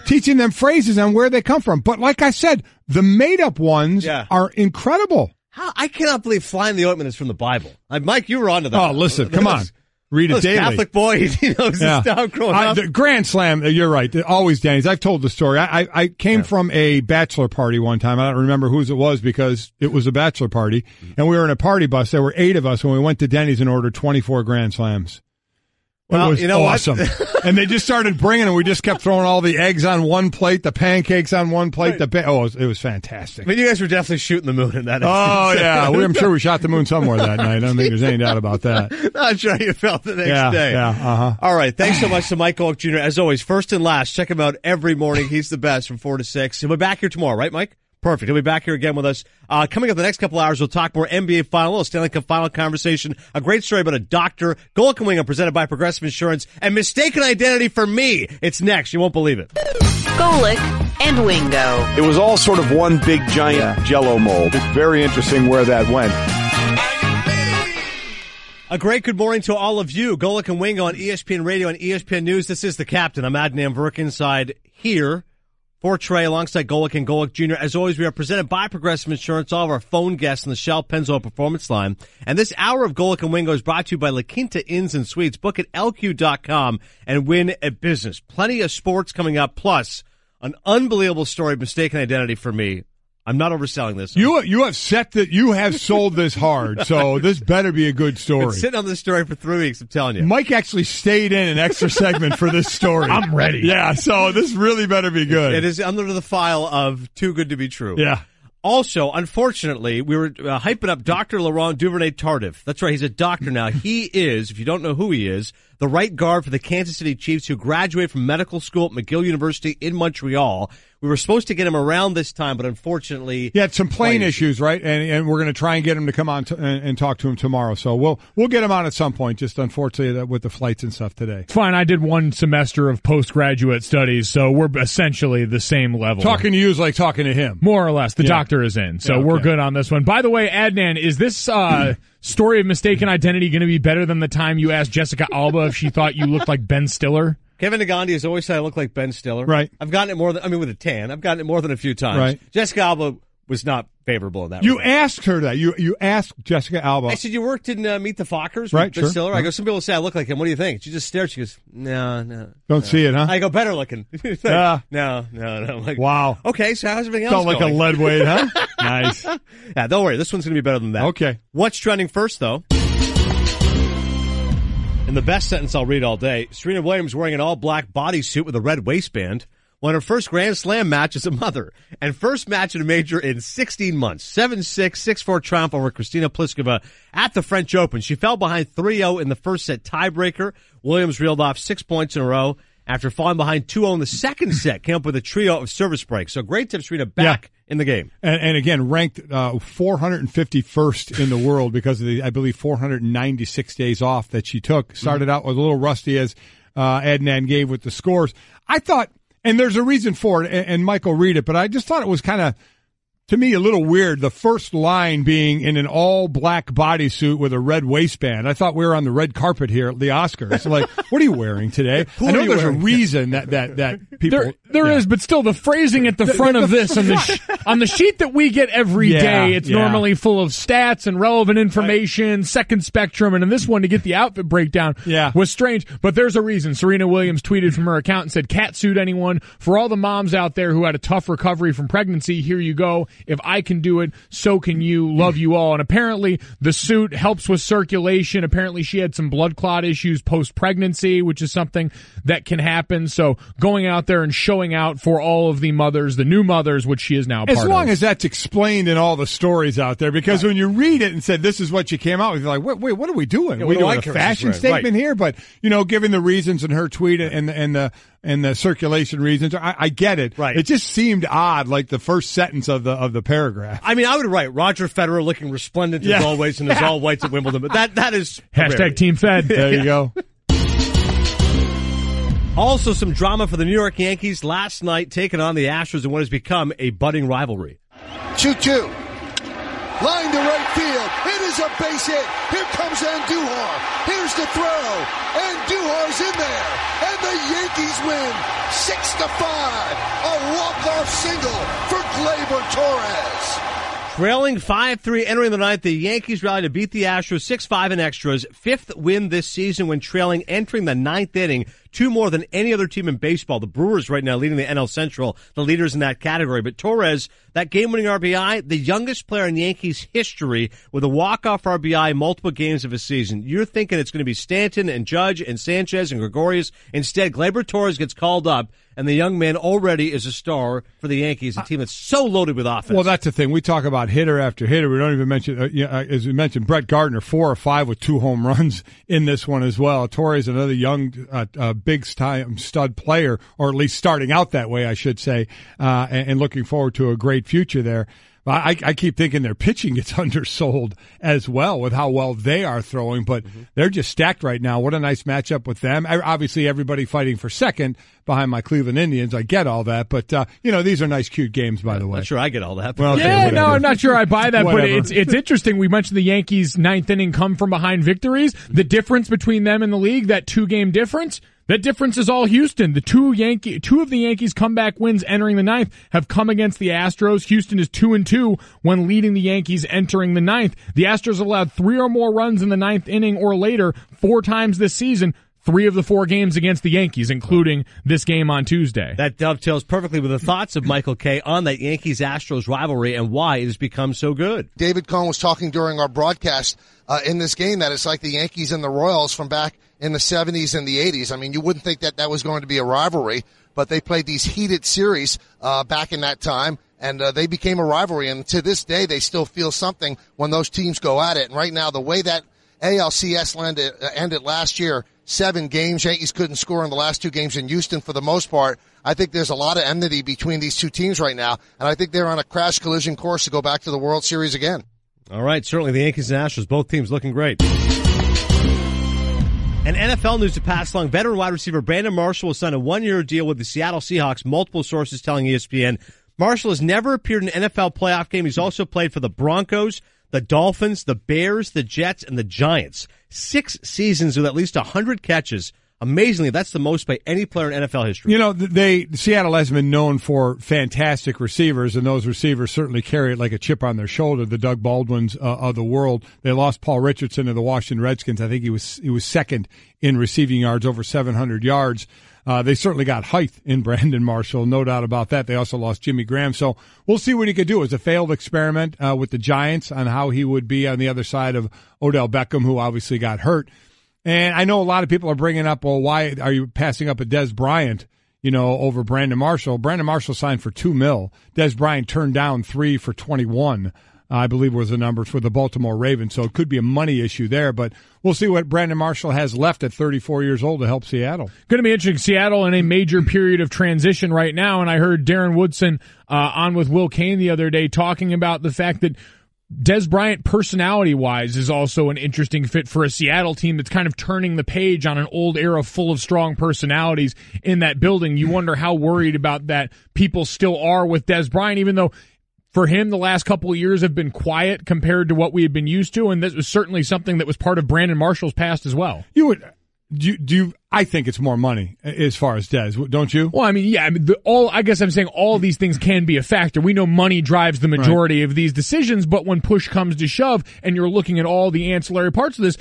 Teaching them phrases and where they come from. But like I said, the made-up ones are incredible. I cannot believe flying the ointment is from the Bible. Mike, you were onto that. Oh, listen, come on. Read it daily. Catholic boy, he knows his stuff growing up. The Grand Slam, you're right. Always Denny's. I've told the story. I came from a bachelor party one time. I don't remember whose it was because it was a bachelor party. And we were in a party bus. There were 8 of us when we went to Denny's and ordered 24 Grand Slams. Well, it was awesome. And they just started bringing them. We just kept throwing all the eggs on one plate, the pancakes on one plate. Right. It was fantastic. I mean, you guys were definitely shooting the moon in that. Oh, yeah. I'm sure we shot the moon somewhere that night. I don't think there's any doubt about that. Not sure how you felt the next day. Yeah, uh-huh. All right. Thanks so much to Mike Golic Jr. As always, first and last. Check him out every morning. He's the best from 4 to 6. He'll be back here tomorrow, right, Mike? Perfect. He'll be back here again with us. Coming up the next couple hours, we'll talk more NBA Final, a little Stanley Cup Final conversation, a great story about a doctor, Golic and Wingo presented by Progressive Insurance, and mistaken identity for me. It's next. You won't believe it. Golic and Wingo. It was all sort of one big giant Jell-O mold. It's very interesting where that went. A great good morning to all of you. Golic and Wingo on ESPN Radio and ESPN News. This is the captain. I'm Adnan Verk inside here. For Trey, alongside Golic and Golic Jr. As always, we are presented by Progressive Insurance, all of our phone guests on the Shell Pennzoil Performance Line. And this hour of Golic and Wingo is brought to you by La Quinta Inns and Suites. Book at LQ.com and win a business. Plenty of sports coming up, plus an unbelievable story of mistaken identity for me. I'm not overselling this. You have sold this hard, so this better be a good story. Been sitting on this story for 3 weeks, I'm telling you. Mike actually stayed in an extra segment for this story. I'm ready. Yeah, so this really better be good. It is under the file of too good to be true. Yeah. Also, unfortunately, we were hyping up Dr. Laurent Duvernay-Tardif. That's right, he's a doctor now. He is, if you don't know who he is, the right guard for the Kansas City Chiefs who graduated from medical school at McGill University in Montreal. We were supposed to get him around this time, but unfortunately... He had some plane issues, right? And we're going to try and get him to come on and talk to him tomorrow. So we'll get him on at some point, just unfortunately with the flights and stuff today. It's fine. I did 1 semester of postgraduate studies, so we're essentially the same level. Talking to you is like talking to him. More or less. The doctor is in, so we're good on this one. By the way, Adnan, is this story of mistaken identity going to be better than the time you asked Jessica Alba if she thought you looked like Ben Stiller? Kevin Nagandi has always said I look like Ben Stiller. Right. I've gotten it more than, with a tan. I've gotten it more than a few times. Right. Jessica Alba was not favorable in that You regard. Asked her that. You asked Jessica Alba. I said, you worked in Meet the Fockers with right, Ben sure. Stiller? Uh-huh. I go, some people say I look like him. What do you think? She just stared. She goes, no. Don't see it, huh? I go, better looking. No. I'm like, wow. Okay, so how's everything else Felt like going? a lead weight, huh? Nice. Yeah, don't worry. This one's going to be better than that. Okay. What's trending first, though? In the best sentence I'll read all day, Serena Williams wearing an all-black bodysuit with a red waistband won her first Grand Slam match as a mother and first match in a major in 16 months. 7-6, 6-4 triumph over Kristina Pliskova at the French Open. She fell behind 3-0 in the first set tiebreaker. Williams reeled off 6 points in a row after falling behind 2-0 in the second set. Came up with a trio of service breaks. So great tip, Serena, back in the game. And again, ranked 451st in the world because of the, I believe, 496 days off that she took. Started out with a little rusty, as Adnan gave with the scores. I thought, and there's a reason for it, and Mike will read it, but I just thought it was kind of, to me, a little weird. The first line being in an all-black bodysuit with a red waistband. I thought we were on the red carpet here at the Oscars. Like, what are you wearing today? I know there's a reason that people... There is, but still, the phrasing at the front of this, on the sheet that we get every day, it's normally full of stats and relevant information, second spectrum, and in this one, to get the outfit breakdown was strange. But there's a reason. Serena Williams tweeted from her account and said, "Catsuit anyone. For all the moms out there who had a tough recovery from pregnancy, here you go. If I can do it, so can you. Love you all." And apparently the suit helps with circulation. Apparently she had some blood clot issues post-pregnancy, which is something that can happen. So going out there and showing out for all of the mothers, the new mothers, which she is now a part of. As long as that's explained in all the stories out there, because when you read it and said this is what you came out with, you're like, wait, what are we doing? Are we doing a fashion statement here? But, given the reasons in her tweet and the circulation reasons, I get it. Right. It just seemed odd, like the first sentence of the paragraph. I mean, I would write Roger Federer looking resplendent as always in his all whites at Wimbledon, but that is hashtag Team Fed. There you go. Also, some drama for the New York Yankees last night, taking on the Astros in what has become a budding rivalry. 2-2. Line to right field. It is a base hit. Here comes Andujar. Here's the throw. Andujar's in there. And the Yankees win 6-5. A walk-off single for Gleyber Torres. Trailing 5-3 entering the ninth, the Yankees rallied to beat the Astros 6-5 in extras. Fifth win this season when trailing entering the ninth inning. Two more than any other team in baseball. The Brewers right now leading the NL Central, the leaders in that category. But Torres, that game-winning RBI, the youngest player in Yankees history with a walk-off RBI multiple games of a season. You're thinking it's going to be Stanton and Judge and Sanchez and Gregorius. Instead, Gleyber Torres gets called up, and the young man already is a star for the Yankees, a team that's so loaded with offense. Well, that's the thing. We talk about hitter after hitter. We don't even mention, as we mentioned, Brett Gardner, 4 or 5 with 2 home runs in this one as well. Torres, another young, big-time stud player, or at least starting out that way, I should say, and looking forward to a great future there. I keep thinking their pitching gets undersold as well with how well they are throwing, but they're just stacked right now. What a nice matchup with them. Obviously, everybody fighting for second behind my Cleveland Indians. I get all that, but, these are nice, cute games, by the way. Not sure I get all that. Well, okay, no, I'm not sure I buy that, but it's interesting. We mentioned the Yankees' ninth inning come from behind victories. The difference between them and the league, that 2-game difference, that difference is all Houston. The two of the Yankees' comeback wins entering the ninth have come against the Astros. Houston is 2-2 when leading the Yankees entering the ninth. The Astros have allowed 3 or more runs in the ninth inning or later 4 times this season. 3 of the 4 games against the Yankees, including this game on Tuesday. That dovetails perfectly with the thoughts of Michael Kay on that Yankees-Astros rivalry and why it has become so good. David Cohn was talking during our broadcast in this game that it's like the Yankees and the Royals from back in the 70s and the 80s. I mean, you wouldn't think that was going to be a rivalry, but they played these heated series back in that time, and they became a rivalry. And to this day, they still feel something when those teams go at it. And right now, the way that ALCS ended last year, 7 games, Yankees couldn't score in the last 2 games in Houston for the most part. I think there's a lot of enmity between these two teams right now, and I think they're on a crash collision course to go back to the World Series again. All right, certainly the Yankees and Astros, both teams looking great. And NFL news to pass along. Veteran wide receiver Brandon Marshall will sign a 1-year deal with the Seattle Seahawks, multiple sources telling ESPN. Marshall has never appeared in an NFL playoff game. He's also played for the Broncos, the Dolphins, the Bears, the Jets, and the Giants. 6 seasons with at least 100 catches. Amazingly, that's the most by any player in NFL history. Seattle has been known for fantastic receivers, and those receivers certainly carry it like a chip on their shoulder, the Doug Baldwins of the world. They lost Paul Richardson to the Washington Redskins. I think he was second in receiving yards, over 700 yards. They certainly got height in Brandon Marshall, no doubt about that. They also lost Jimmy Graham, so we'll see what he could do. It was a failed experiment with the Giants on how he would be on the other side of Odell Beckham, who obviously got hurt. And I know a lot of people are bringing up, well, why are you passing up a Dez Bryant, over Brandon Marshall? Brandon Marshall signed for $2 million. Dez Bryant turned down 3 for $21. I believe was the numbers for the Baltimore Ravens. So it could be a money issue there, but we'll see what Brandon Marshall has left at 34 years old to help Seattle. Going to be interesting. Seattle in a major period of transition right now, and I heard Darren Woodson on with Will Cain the other day talking about the fact that Dez Bryant, personality-wise, is also an interesting fit for a Seattle team that's kind of turning the page on an old era full of strong personalities in that building. You wonder how worried about that people still are with Dez Bryant, even though for him, the last couple of years have been quiet compared to what we had been used to, and this was certainly something that was part of Brandon Marshall's past as well. I think it's more money as far as Dez, don't you? Well, I mean, yeah. I guess I'm saying all of these things can be a factor. We know money drives the majority of these decisions, but when push comes to shove, and you're looking at all the ancillary parts of this,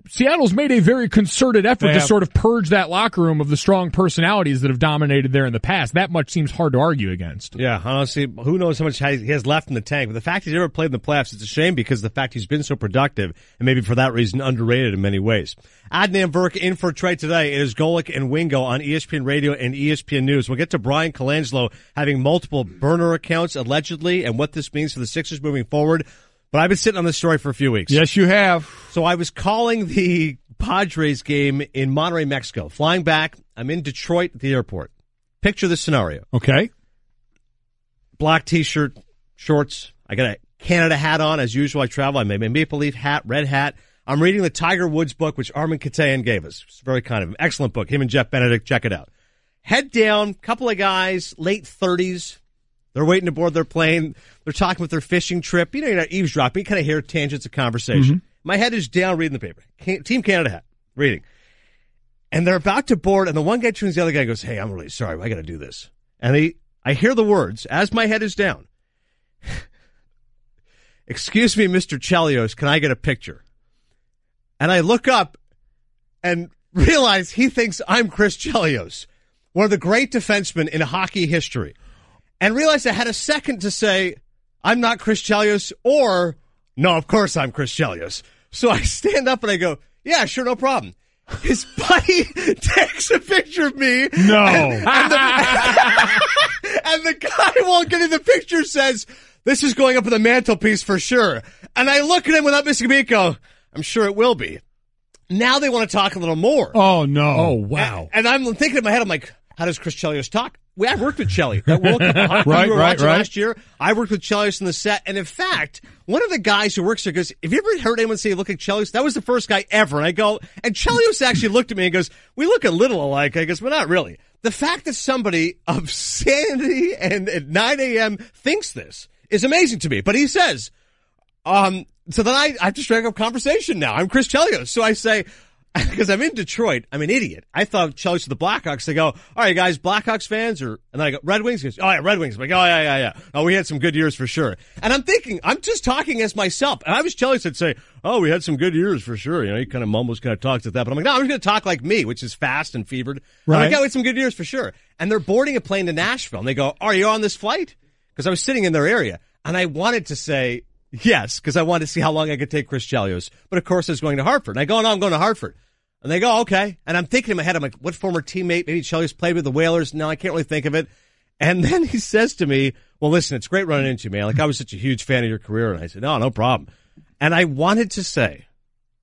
Seattle's made a very concerted effort to sort of purge that locker room of the strong personalities that have dominated there in the past. That much seems hard to argue against. Yeah, honestly, who knows how much he has left in the tank. But the fact he's never played in the playoffs, it's a shame because the fact he's been so productive and maybe for that reason underrated in many ways. Adnan Burke in for Trey today. It is Golic and Wingo on ESPN Radio and ESPN News. We'll get to Bryan Colangelo having multiple burner accounts allegedly and what this means for the Sixers moving forward. But I've been sitting on this story for a few weeks. Yes, you have. So I was calling the Padres game in Monterrey, Mexico. Flying back, I'm in Detroit at the airport. Picture this scenario. Okay. Black T-shirt, shorts. I got a Canada hat on. As usual, I travel. I made my Maple Leaf hat, red hat. I'm reading the Tiger Woods book, which Armin Katayan gave us. It's very kind of him. Excellent book. Him and Jeff Benedict. Check it out. Head down, couple of guys, late 30s. They're waiting to board their plane. They're talking about their fishing trip. You're not eavesdropping. You kind of hear tangents of conversation. Mm-hmm. My head is down reading the paper. Team Canada hat. Reading. And they're about to board, and the one guy turns to the other guy and goes, hey, I'm really sorry. I got to do this. And I hear the words, as my head is down. excuse me, Mr. Chelios, can I get a picture? And I look up and realize he thinks I'm Chris Chelios, one of the great defensemen in hockey history. And realized I had a second to say, I'm not Chris Chelios, or, no, of course I'm Chris Chelios. So I stand up and I go, yeah, sure, no problem. His buddy takes a picture of me. No. And the guy while getting the picture says, this is going up on the mantelpiece for sure. And I look at him without missing a beat, go, I'm sure it will be. Now they want to talk a little more. Oh, no. Oh, wow. And I'm thinking in my head, I'm like, how does Chris Chelios talk? I worked with Chelly. That World Cup of Hockey we were watching last year. I worked with Chelios in the set. And in fact, one of the guys who works there goes, have you ever heard anyone say you look like Chelios? That was the first guy ever. And I go, and Chelios actually looked at me and goes, we look a little alike. I guess, well, not really. The fact that somebody of sanity and at 9 a.m. thinks this is amazing to me. But he says, so then I have to strike up conversation now. I'm Chris Chelios. So I say, because I'm in Detroit, I'm an idiot. I thought Chelios were the Blackhawks. They go, all right, guys, Blackhawks fans? And then I go, Red Wings? He goes, oh, yeah, Red Wings. I'm like, oh, yeah. Oh, we had some good years for sure. And I'm thinking, I'm just talking as myself. And I was Chelios that'd say, oh, we had some good years for sure. You know, he kind of mumbles, kind of talks at that. But I'm like, no, I'm just going to talk like me, which is fast and fevered. Right. I'm like, yeah, we had some good years for sure. And they're boarding a plane to Nashville. And they go, are you on this flight? Because I was sitting in their area. And I wanted to say yes, because I wanted to see how long I could take Chris Chelios. But, of course, I was going to Hartford. And I go, no, I'm going to Hartford. And they go, okay. And I'm thinking in my head, I'm like, what former teammate? Maybe Chelios played with the Whalers. No, I can't really think of it. And then he says to me, well, listen, it's great running into you, man. Like, I was such a huge fan of your career. And I said, no problem. And I wanted to say,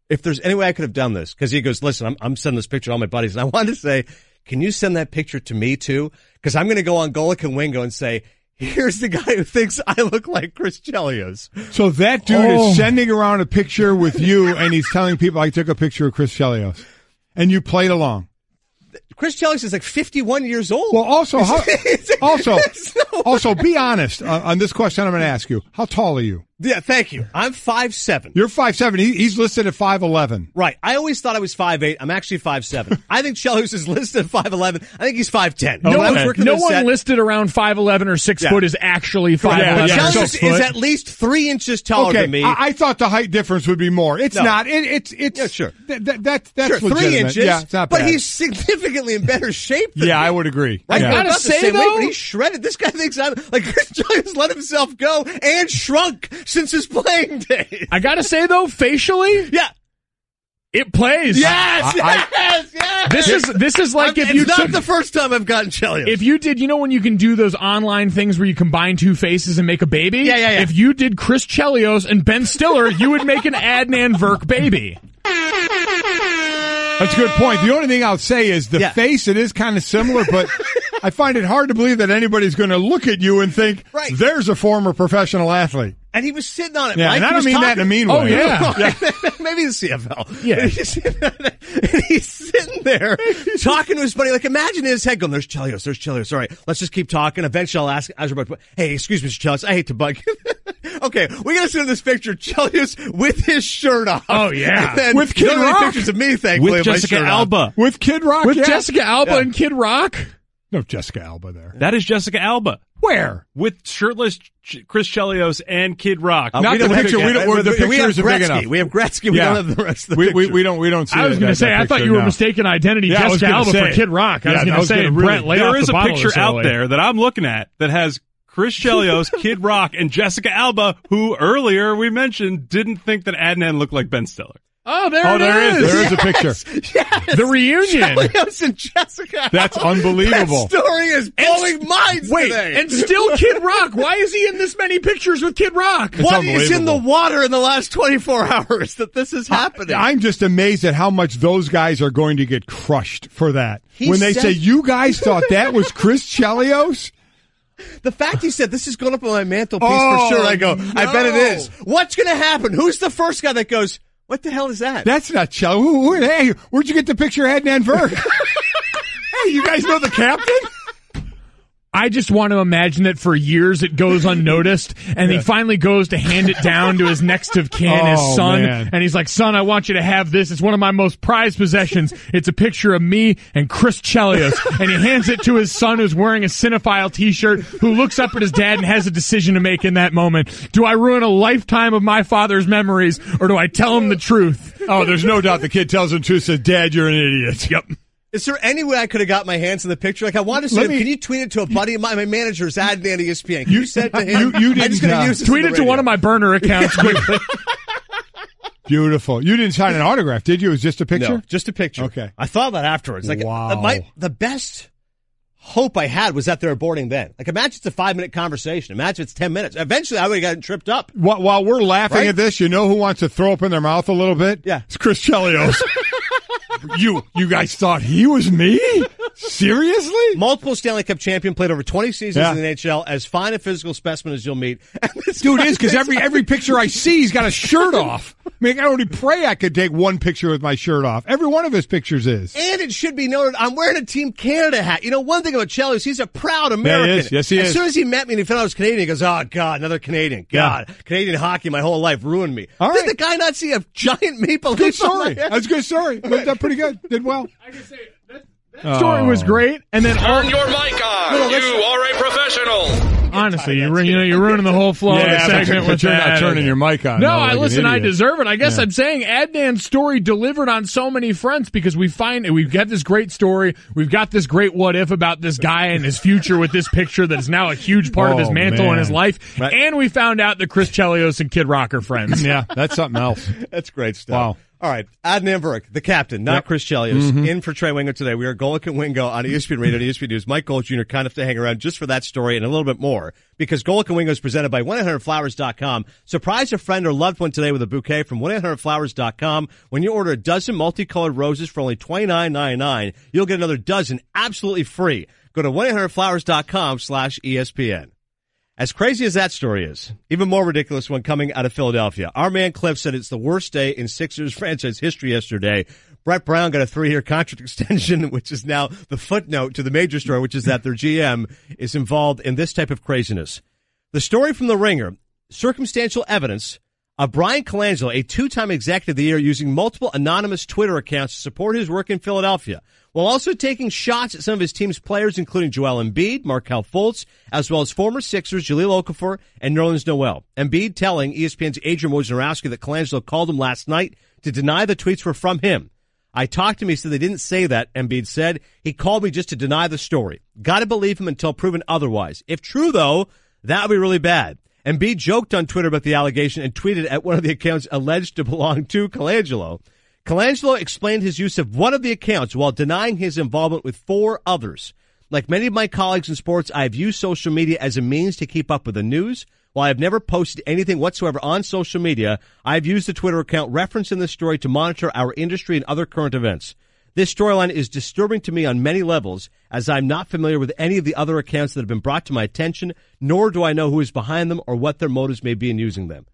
if there's any way I could have done this, because he goes, listen, I'm sending this picture to all my buddies. And I wanted to say, can you send that picture to me too? Because I'm going to go on Golic and Wingo and say, here's the guy who thinks I look like Chris Chelios. So that dude is sending around a picture with you, and he's telling people, I took a picture of Chris Chelios. And you played along. Chris Chelios is like 51 years old. Well, also, also be honest on this question I'm going to ask you. How tall are you? Yeah, thank you. I'm 5'7". You're 5'7". He's listed at 5'11". Right. I always thought I was 5'8". I'm actually 5'7". I think Chelios is listed at 5'11". I think he's 5'10". No one listed around 5'11" or 6 foot is actually 5'11". Chelios is at least 3 inches taller than me. I thought the height difference would be more. It's not. It's sure. That's sure, 3 inches. Yeah, it's not bad. But he's significantly in better shape than me. I would agree. I gotta say though, but he's shredded. This guy thinks I'm like Chris Chelios let himself go and shrunk since his playing days. I gotta say though, facially, it plays. Yes. This is like if you it's not the first time I've gotten Chelios. If you did, when you can do those online things where you combine two faces and make a baby? Yeah. If you did Chris Chelios and Ben Stiller, you would make an Adnan Virk baby. That's a good point. The only thing I'll say is the face, it is kind of similar, but I find it hard to believe that anybody's going to look at you and think, there's a former professional athlete. And he was sitting on it, Mike. And I don't mean that in a mean way. Oh, yeah. Maybe the CFL. Yeah. And he's sitting there talking to his buddy. Like, imagine in his head going, there's Chelios. All right, let's just keep talking. Eventually I'll ask Azerbaijani, hey, excuse me, Mr. Chelios, I hate to bug you. Okay, we gotta send this picture, Chelios with his shirt off. Oh, yeah. With Kid Rock. Pictures of me, thankfully. With Jessica Alba. With Kid Rock, With Jessica Alba and Kid Rock? No Jessica Alba there. That is Jessica Alba. Where? With shirtless Chris Chelios and Kid Rock. Not the picture. The pictures are big enough. We have Gretzky. We don't have the rest of the picture. We don't see. I was going to say, I thought you were mistaken identity. Jessica Alba for Kid Rock. I was going to say, Brent, lay off the bottle. There is a picture out there that I'm looking at that has Chris Chelios, Kid Rock, and Jessica Alba, who earlier we mentioned didn't think that Adnan looked like Ben Stiller. Oh, there it is. There is a picture. Yes. The reunion. Chelios and Jessica. That's unbelievable. That story is blowing minds today. And still Kid Rock. Why is he in this many pictures with Kid Rock? What is in the water in the last 24 hours that this is happening? I'm just amazed at how much those guys are going to get crushed for that. When they say, you guys thought that was Chris Chelios? The fact he said, this is going up on my mantelpiece for sure. I go, I bet it is. What's going to happen? Who's the first guy that goes, what the hell is that? That's not Chelios. Hey, where'd you get the picture of Adnan Virk? Hey, you guys know the captain? I just want to imagine that for years it goes unnoticed, and he finally goes to hand it down to his next of kin, his son, and he's like, son, I want you to have this. It's one of my most prized possessions. It's a picture of me and Chris Chelios, and he hands it to his son who's wearing a Cinephile t-shirt, who looks up at his dad and has a decision to make in that moment. Do I ruin a lifetime of my father's memories, or do I tell him the truth? Oh, there's no doubt the kid tells him the truth, says, Dad, you're an idiot. Yep. Is there any way I could have got my hands in the picture? Like, I want to say, can you tweet it to a buddy of mine? My manager's at ESPN. Can you send it to him? You didn't tweet it to one of my burner accounts quickly. Beautiful. You didn't sign an autograph, did you? It was just a picture? No, just a picture. Okay. I thought that afterwards. Like, wow. The best hope I had was that they were boarding then. Like, imagine it's a 5-minute conversation. Imagine it's 10 minutes. Eventually, I would have gotten tripped up. While we're laughing at this, you know who wants to throw up in their mouth a little bit? Yeah. It's Chris Chelios. You guys thought he was me? Seriously? Multiple Stanley Cup champion, played over 20 seasons in the NHL, as fine a physical specimen as you'll meet. Dude, it is, because every picture I see, he's got a shirt off. I mean, I only pray I could take one picture with my shirt off. Every one of his pictures is. And it should be noted, I'm wearing a Team Canada hat. You know, one thing about Chelios, he's a proud American. Yeah, he is. Yes, he is. As soon as he met me and he found out I was Canadian, he goes, oh, God, another Canadian. God, Canadian hockey my whole life ruined me. All Did right. the guy not see a giant maple leaf? Good story. That's a good story. That's pretty good. Did well. I can say that story was great, and then Turn your mic on. You are a professional. Honestly, you're ruining the whole flow of the segment with you're that. not turning your mic on. No, like I deserve it. I guess I'm saying Adnan's story delivered on so many fronts, because we've got this great story. We've got this great what if about this guy and his future with this picture that is now a huge part of his mantle in his life. Right. And we found out that Chris Chelios and Kid Rock are friends. Yeah, that's something else. That's great stuff. Wow. All right, Adnan Burke, the captain, not Chris Chelios, in for Trey Wingo today. We are Golic and Wingo on ESPN Radio and ESPN News. Mike Gold Jr. kind of to hang around just for that story and a little bit more, because Golic and Wingo is presented by 1-800-Flowers.com. Surprise a friend or loved one today with a bouquet from 1-800-Flowers.com. When you order a dozen multicolored roses for only $29.99, you'll get another dozen absolutely free. Go to 1-800-Flowers.com/ESPN. As crazy as that story is, even more ridiculous one coming out of Philadelphia. Our man Cliff said it's the worst day in Sixers franchise history yesterday. Brett Brown got a 3-year contract extension, which is now the footnote to the major story, which is that their GM is involved in this type of craziness. The story from The Ringer, circumstantial evidence of Bryan Colangelo, a 2-time executive of the year, using multiple anonymous Twitter accounts to support his work in Philadelphia, while also taking shots at some of his team's players, including Joel Embiid, Markelle Fultz, as well as former Sixers Jahlil Okafor and Nerlens Noel. Embiid telling ESPN's Adrian Wojnarowski that Colangelo called him last night to deny the tweets were from him. I talked to him. He said they didn't say that, Embiid said. He called me just to deny the story. Got to believe him until proven otherwise. If true, though, that would be really bad. Embiid joked on Twitter about the allegation and tweeted at one of the accounts alleged to belong to Colangelo. Colangelo explained his use of one of the accounts while denying his involvement with 4 others. Like many of my colleagues in sports, I have used social media as a means to keep up with the news. While I have never posted anything whatsoever on social media, I have used the Twitter account referenced in this story to monitor our industry and other current events. This storyline is disturbing to me on many levels, as I'm not familiar with any of the other accounts that have been brought to my attention, nor do I know who is behind them or what their motives may be in using them.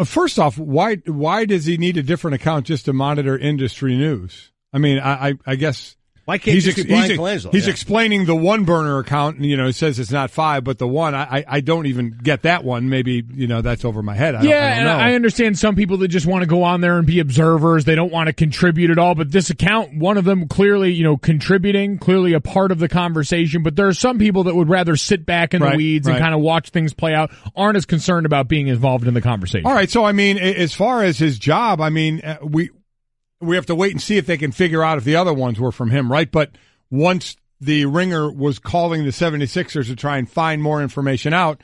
First off, why does he need a different account just to monitor industry news? I mean, I guess why can't he just be Bryan Colangelo? He's explaining the one burner account, and, it says it's not 5, but the one, I don't even get that one. Maybe, that's over my head. I don't know. I understand some people that just want to go on there and be observers. They don't want to contribute at all. But this account, one of them clearly, contributing, clearly a part of the conversation. But there are some people that would rather sit back in the weeds and kind of watch things play out, aren't as concerned about being involved in the conversation. All right. So, I mean, as far as his job, I mean, we have to wait and see if they can figure out if the other ones were from him, right? But once the Ringer was calling the 76ers to try and find more information out,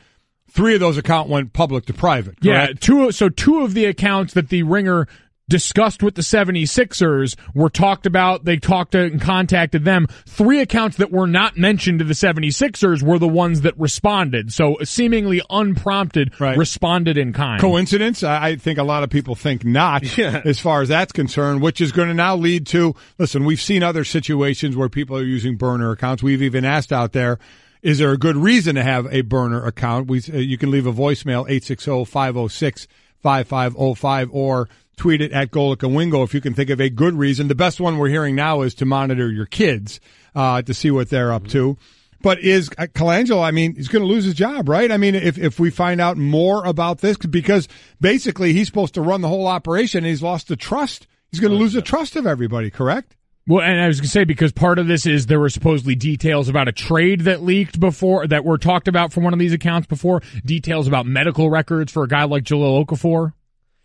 3 of those accounts went public to private, correct? Yeah, 2 of the accounts that the Ringer discussed with the 76ers were talked about. They talked to and contacted them. 3 accounts that were not mentioned to the 76ers were the ones that responded. So seemingly unprompted, responded in kind. Coincidence? I think a lot of people think not, as far as that's concerned, which is going to now lead to, listen, we've seen other situations where people are using burner accounts. We've even asked out there, is there a good reason to have a burner account? You can leave a voicemail, 860-506-5505, or tweet it at Golic and Wingo if you can think of a good reason. The best one we're hearing now is to monitor your kids to see what they're up to. But is Colangelo, I mean, he's going to lose his job, right? I mean, if we find out more about this, because basically he's supposed to run the whole operation and he's lost the trust. He's going to lose the trust of everybody, correct? Well, and I was going to say, because part of this is there were supposedly details about a trade that leaked before, that were talked about from one of these accounts before, details about medical records for a guy like Jahlil Okafor.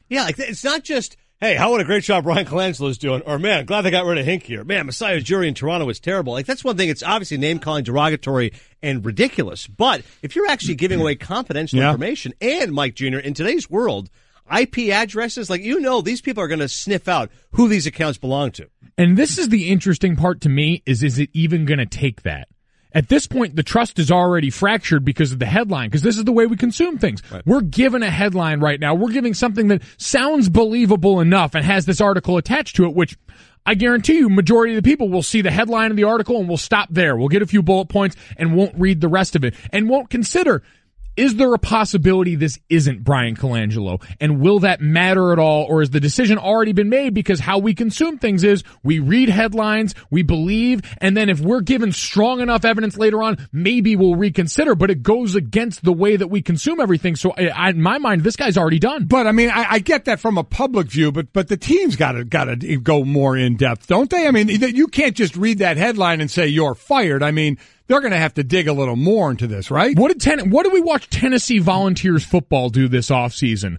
Yeah, like it's not just, hey, what a great job Bryan Colangelo's doing, or man, glad they got rid of Hinkie, or man, Messiah Ujiri in Toronto was terrible. Like, that's one thing. It's obviously name-calling, derogatory, and ridiculous. But if you're actually giving away confidential information, and Mike Jr., in today's world, IP addresses, like, these people are going to sniff out who these accounts belong to. And this is the interesting part to me, is it even going to take that? At this point, the trust is already fractured because of the headline, because this is the way we consume things. Right. We're given a headline right now. We're giving something that sounds believable enough and has this article attached to it, which I guarantee you majority of the people will see the headline of the article and will stop there. We'll get a few bullet points and won't read the rest of it and won't consider, is there a possibility this isn't Bryan Colangelo? And will that matter at all? Or has the decision already been made? Because how we consume things is we read headlines, we believe, and then if we're given strong enough evidence later on, maybe we'll reconsider, but it goes against the way that we consume everything. So in my mind, this guy's already done. But I mean, I get that from a public view, but the team's got to go more in depth, don't they? I mean, you can't just read that headline and say you're fired. I mean, they're going to have to dig a little more into this, right? What did we watch Tennessee Volunteers football do this offseason?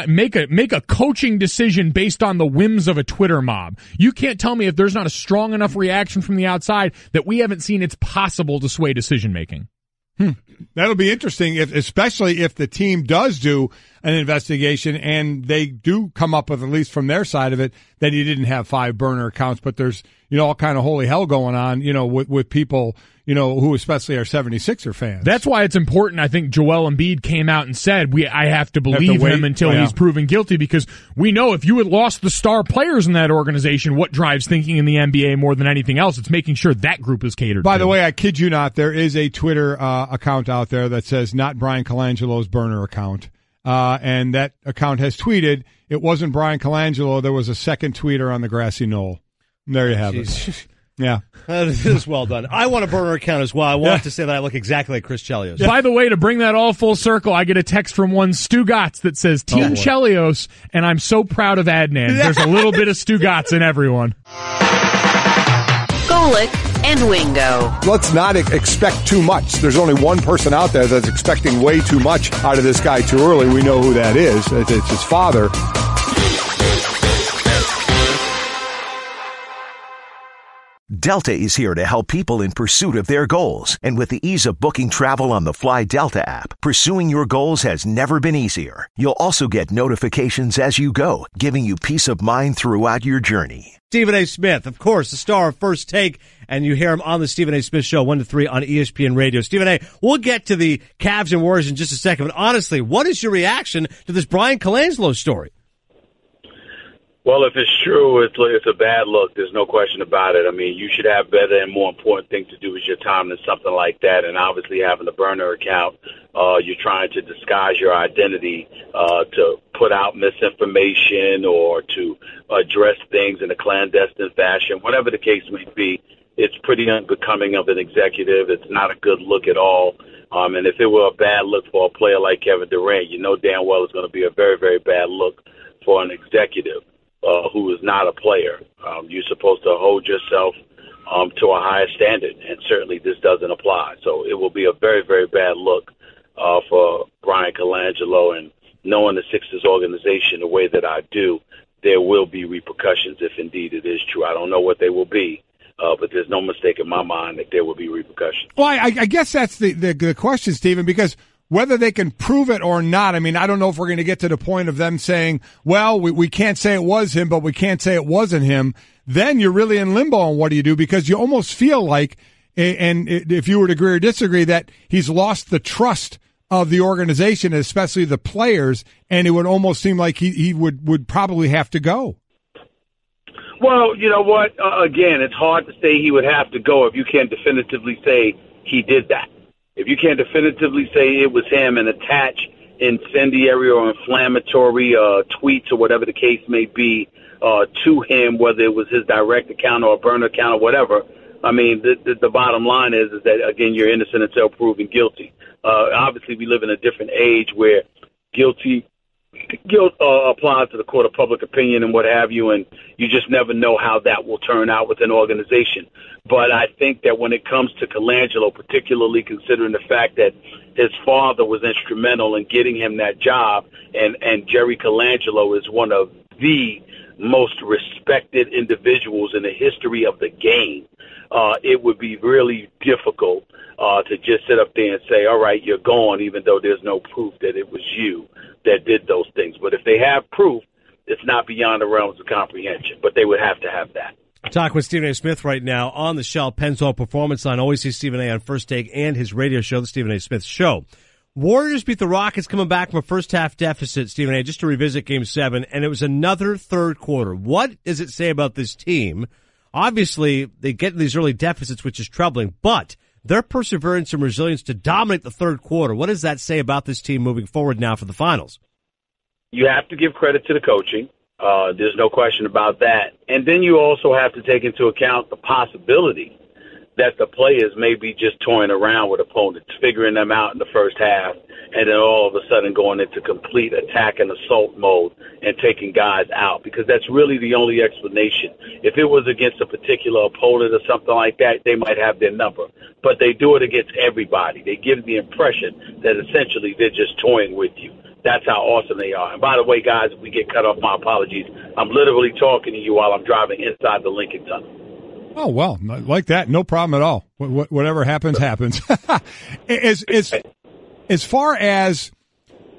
Make a coaching decision based on the whims of a Twitter mob. You can't tell me if there's not a strong enough reaction from the outside that we haven't seen it's possible to sway decision making. That'll be interesting, especially if the team does do an investigation and they do come up with, at least from their side of it, that he didn't have 5 burner accounts, but there's, all kind of holy hell going on, with people, who especially are 76er fans. That's why it's important. I think Joel Embiid came out and said, I have to believe him until he's proven guilty, because we know if you had lost the star players in that organization, what drives thinking in the NBA more than anything else? It's making sure that group is catered to. By the way, I kid you not, there is a Twitter account out there that says not Bryan Colangelo's burner account. And that account has tweeted, it wasn't Bryan Colangelo, there was a second tweeter on the grassy knoll. And there you have it. Yeah. This is well done. I want a burner account as well. I want to say that I look exactly like Chris Chelios. By the way, to bring that all full circle, I get a text from one Stu Gotts that says, Team Chelios, and I'm so proud of Adnan. There's a little bit of Stu Gotts in everyone. Golic and Wingo. Let's not expect too much. There's only one person out there that's expecting way too much out of this guy too early. We know who that is. It's his father. Delta is here to help people in pursuit of their goals. And with the ease of booking travel on the Fly Delta app, pursuing your goals has never been easier. You'll also get notifications as you go, giving you peace of mind throughout your journey. Stephen A. Smith, of course, the star of First Take, and you hear him on the Stephen A. Smith Show, 1 to 3 on ESPN Radio. Stephen A., we'll get to the Cavs and Warriors in just a second, but honestly, what is your reaction to this Bryan Colangelo story? Well, if it's true, it's a bad look. There's no question about it. I mean, you should have better and more important things to do with your time than something like that. And obviously having a burner account, you're trying to disguise your identity to put out misinformation or to address things in a clandestine fashion. Whatever the case may be, it's pretty unbecoming of an executive. It's not a good look at all. And if it were a bad look for a player like Kevin Durant, you know damn well it's going to be a very, very bad look for an executive. Who is not a player. You're supposed to hold yourself to a higher standard, and certainly this doesn't apply. So it will be a very, very bad look for Bryan Colangelo, and knowing the Sixers organization the way that I do, there will be repercussions if indeed it is true. I don't know what they will be, but there's no mistake in my mind that there will be repercussions. Well, I guess that's the question, Stephen, because whether they can prove it or not, I mean, I don't know if we're going to get to the point of them saying, well, we can't say it was him, but we can't say it wasn't him. Then you're really in limbo on what do you do, because you almost feel like, and if you were to agree or disagree, that he's lost the trust of the organization, especially the players, and it would almost seem like he would probably have to go. Well, you know what? Again, it's hard to say he would have to go if you can't definitively say he did that. If you can't definitively say it was him and attach incendiary or inflammatory tweets or whatever the case may be to him, whether it was his direct account or a burner account or whatever, I mean, the bottom line is that, again, you're innocent until proven guilty. Obviously, we live in a different age where guilt applies to the court of public opinion and what have you, and you just never know how that will turn out with an organization. But I think that when it comes to Colangelo, particularly considering the fact that his father was instrumental in getting him that job, and Jerry Colangelo is one of the most respected individuals in the history of the game, it would be really difficult to just sit up there and say, all right, you're gone, even though there's no proof that it was you that did those things. But if they have proof, it's not beyond the realms of comprehension, but they would have to have that. Talk with Stephen A. Smith right now on the Shell Pennzoil Performance Line. Always see Stephen A. on First Take and his radio show, The Stephen A. Smith Show. Warriors beat the Rockets coming back from a first-half deficit, Stephen A., just to revisit Game 7, and it was another third quarter. What does it say about this team? Obviously, they get these early deficits, which is troubling, but their perseverance and resilience to dominate the third quarter, what does that say about this team moving forward now for the finals? You have to give credit to the coaching. There's no question about that. And then you also have to take into account the possibility that the players may be just toying around with opponents, figuring them out in the first half, and then all of a sudden going into complete attack and assault mode and taking guys out, because that's really the only explanation. If it was against a particular opponent or something like that, they might have their number. But they do it against everybody. They give the impression that essentially they're just toying with you. That's how awesome they are. And by the way, guys, if we get cut off, my apologies. I'm literally talking to you while I'm driving inside the Lincoln Tunnel. Oh, well, like that, no problem at all. Whatever happens, happens. As far as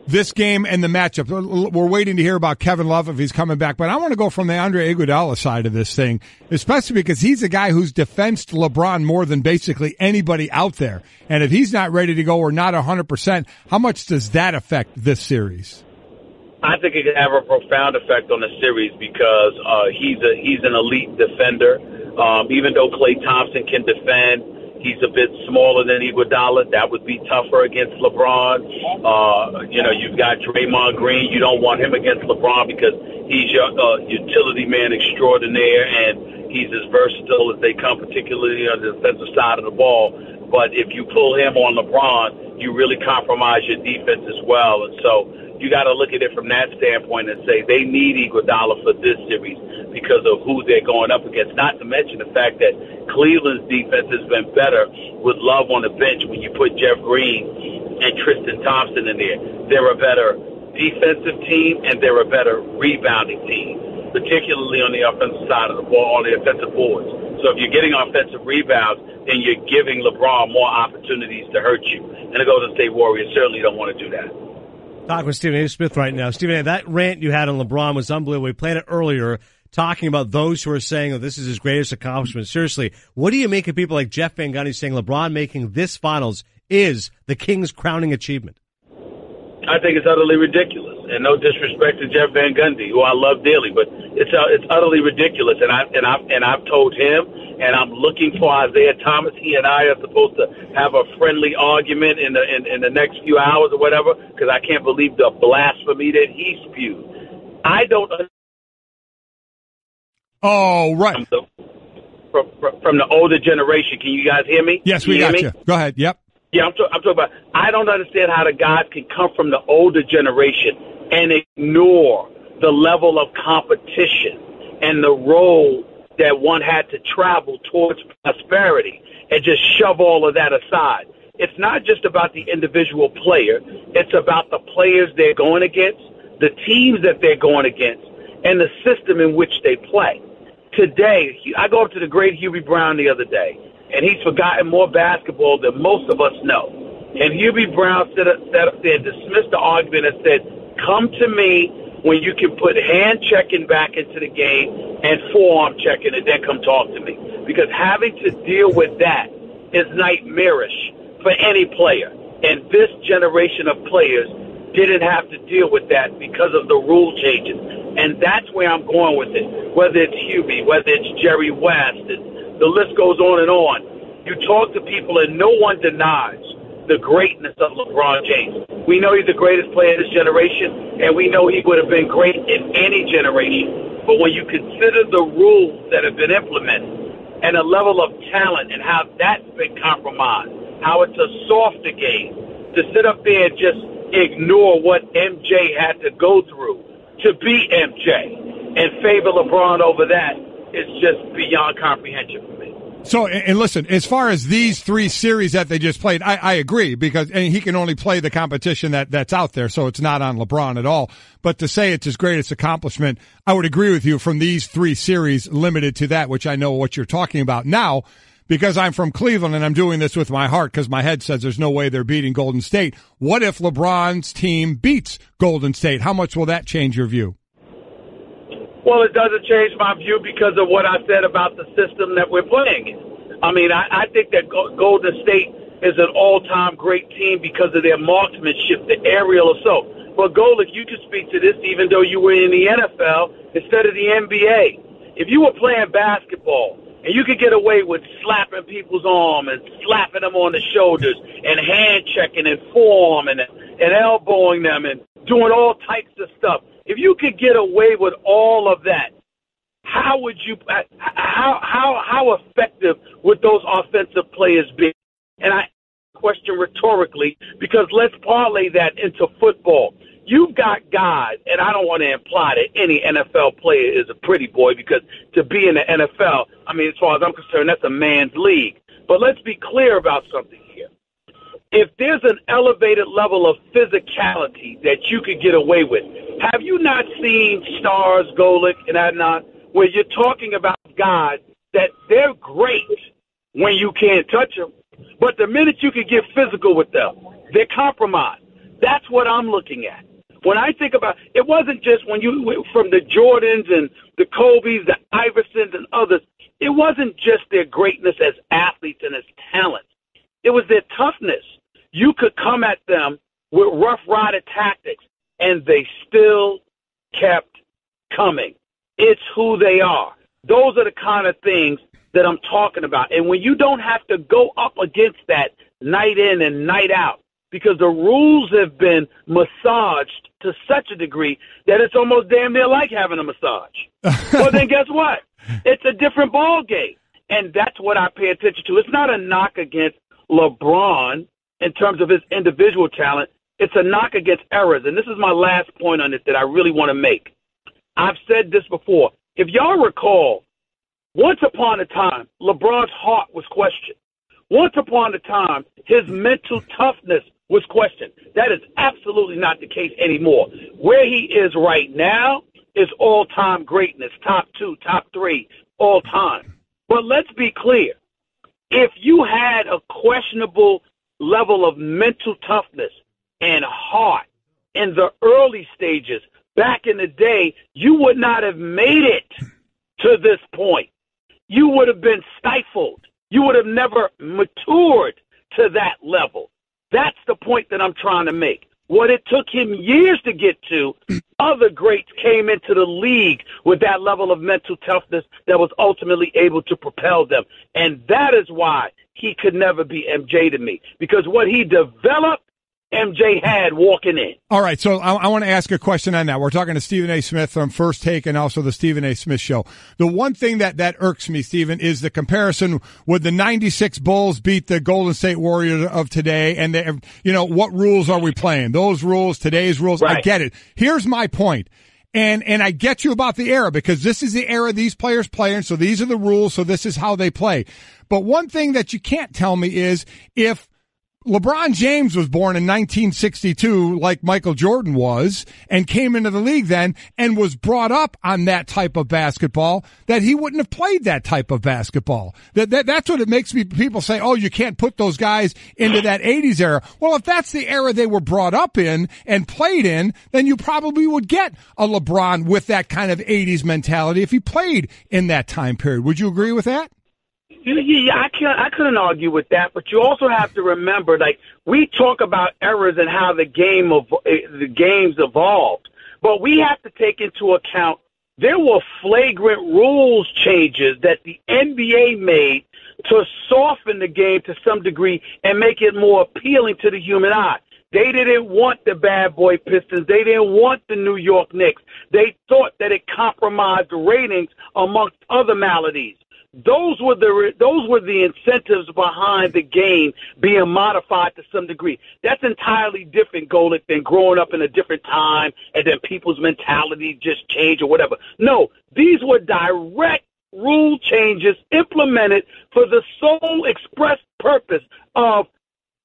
this game and the matchup, we're waiting to hear about Kevin Love if he's coming back, but I want to go from the Andre Iguodala side of this thing, especially because he's a guy who's defensed LeBron more than basically anybody out there. And if he's not ready to go or not 100%, how much does that affect this series? I think it can have a profound effect on the series because he's an elite defender. Even though Klay Thompson can defend, he's a bit smaller than Iguodala. That would be tougher against LeBron. You've got Draymond Green. You don't want him against LeBron because he's your utility man extraordinaire, and he's as versatile as they come, particularly on the defensive side of the ball. But if you pull him on LeBron, you really compromise your defense as well. And so you got to look at it from that standpoint and say they need Iguodala for this series because of who they're going up against. Not to mention the fact that Cleveland's defense has been better with Love on the bench when you put Jeff Green and Tristan Thompson in there. They're a better defensive team and they're a better rebounding team, particularly on the offensive side of the ball, on the offensive boards. So if you're getting offensive rebounds, then you're giving LeBron more opportunities to hurt you. And the Golden State Warriors certainly don't want to do that. Talk with Stephen A. Smith right now. Stephen A., that rant you had on LeBron was unbelievable. We played it earlier, talking about those who are saying, this is his greatest accomplishment. Seriously, what do you make of people like Jeff Van Gundy saying LeBron making this finals is the Kings' crowning achievement? I think it's utterly ridiculous, and no disrespect to Jeff Van Gundy, who I love dearly, but it's utterly ridiculous. And I've told him, and I'm looking for Isaiah Thomas. He and I are supposed to have a friendly argument in the next few hours or whatever, because I can't believe the blasphemy that he spewed. I don't. Oh, right. From the older generation, can you guys hear me? Yes, we got you. Go ahead. Yep. Yeah, I'm talking about, I don't understand how the guys can come from the older generation and ignore the level of competition and the road that one had to travel towards prosperity and just shove all of that aside. It's not just about the individual player. It's about the players they're going against, the teams that they're going against, and the system in which they play. Today, I go up to the great Hubie Brown the other day, and he's forgotten more basketball than most of us know. And Hubie Brown sat up there and dismissed the argument and said, come to me when you can put hand checking back into the game and forearm checking, and then come talk to me. Because having to deal with that is nightmarish for any player. And this generation of players didn't have to deal with that because of the rule changes. And that's where I'm going with it. Whether it's Hubie, whether it's Jerry West, the list goes on and on. You talk to people and no one denies the greatness of LeBron James. We know he's the greatest player of this generation, and we know he would have been great in any generation. But when you consider the rules that have been implemented, and the level of talent and how that's been compromised, how it's a softer game, to sit up there and just ignore what MJ had to go through to be MJ and favor LeBron over that is just beyond comprehension for me. So, and listen, as far as these three series that they just played, I agree, because and he can only play the competition that's out there, so it's not on LeBron at all. But to say it's his greatest accomplishment, I would agree with you from these three series limited to that, which I know what you're talking about. Now, because I'm from Cleveland and I'm doing this with my heart because my head says there's no way they're beating Golden State, what if LeBron's team beats Golden State? How much will that change your view? Well, it doesn't change my view because of what I said about the system that we're playing in. I mean, I think that Golden State is an all-time great team because of their marksmanship, the aerial assault. But, Golic, you can speak to this even though you were in the NFL instead of the NBA. If you were playing basketball and you could get away with slapping people's arm and slapping them on the shoulders and hand-checking and forearm and elbowing them and doing all types of stuff, if you could get away with all of that, how effective would those offensive players be? And I question rhetorically because let's parlay that into football. You've got guys, and I don't want to imply that any NFL player is a pretty boy because to be in the NFL, I mean, as far as I'm concerned, that's a man's league. But let's be clear about something here. If there's an elevated level of physicality that you could get away with, have you not seen stars, Golic and Adnan, where you're talking about guys that they're great when you can't touch them, but the minute you can get physical with them, they're compromised. That's what I'm looking at. When I think about it, wasn't just when you from the Jordans and the Kobes, the Iversons and others, it wasn't just their greatness as athletes and as talent. It was their toughness. You could come at them with Rough Rider tactics, and they still kept coming. It's who they are. Those are the kind of things that I'm talking about. And when you don't have to go up against that night in and night out, because the rules have been massaged to such a degree that it's almost damn near like having a massage. Well, then guess what? It's a different ball game. And that's what I pay attention to. It's not a knock against LeBron in terms of his individual talent. It's a knock against errors. And this is my last point on it that I really want to make. I've said this before. If y'all recall, once upon a time, LeBron's heart was questioned. Once upon a time, his mental toughness was questioned. That is absolutely not the case anymore. Where he is right now is all-time greatness, top 2, top 3, all time. But let's be clear. If you had a questionable level of mental toughness and heart in the early stages back in the day, you would not have made it to this point. You would have been stifled. You would have never matured to that level. That's the point that I'm trying to make. What it took him years to get to, other greats came into the league with that level of mental toughness that was ultimately able to propel them. And that is why he could never be MJ to me. Because what he developed, MJ had walking in. All right, so I want to ask a question on that. We're talking to Stephen A. Smith from First Take and also the Stephen A. Smith Show. The one thing that irks me, Stephen, is the comparison. Would the 96 Bulls beat the Golden State Warriors of today? And, what rules are we playing? Those rules, today's rules, right. I get it. Here's my point. And I get you about the era because this is the era these players play in, so these are the rules, so this is how they play. But one thing that you can't tell me is if LeBron James was born in 1962 like Michael Jordan was and came into the league then and was brought up on that type of basketball, that he wouldn't have played that type of basketball. That's what it makes people say, oh, you can't put those guys into that 80s era. Well, if that's the era they were brought up in and played in, then you probably would get a LeBron with that kind of 80s mentality if he played in that time period. Would you agree with that? Yeah, I couldn't argue with that, but you also have to remember, we talk about errors and how the games evolved, but we have to take into account there were flagrant rules changes that the NBA made to soften the game to some degree and make it more appealing to the human eye. They didn't want the bad boy Pistons. They didn't want the New York Knicks. They thought that it compromised the ratings amongst other maladies. Those were the incentives behind the game being modified to some degree. That's entirely different, Golic, than growing up in a different time and then people's mentality just changed or whatever. No, these were direct rule changes implemented for the sole express purpose of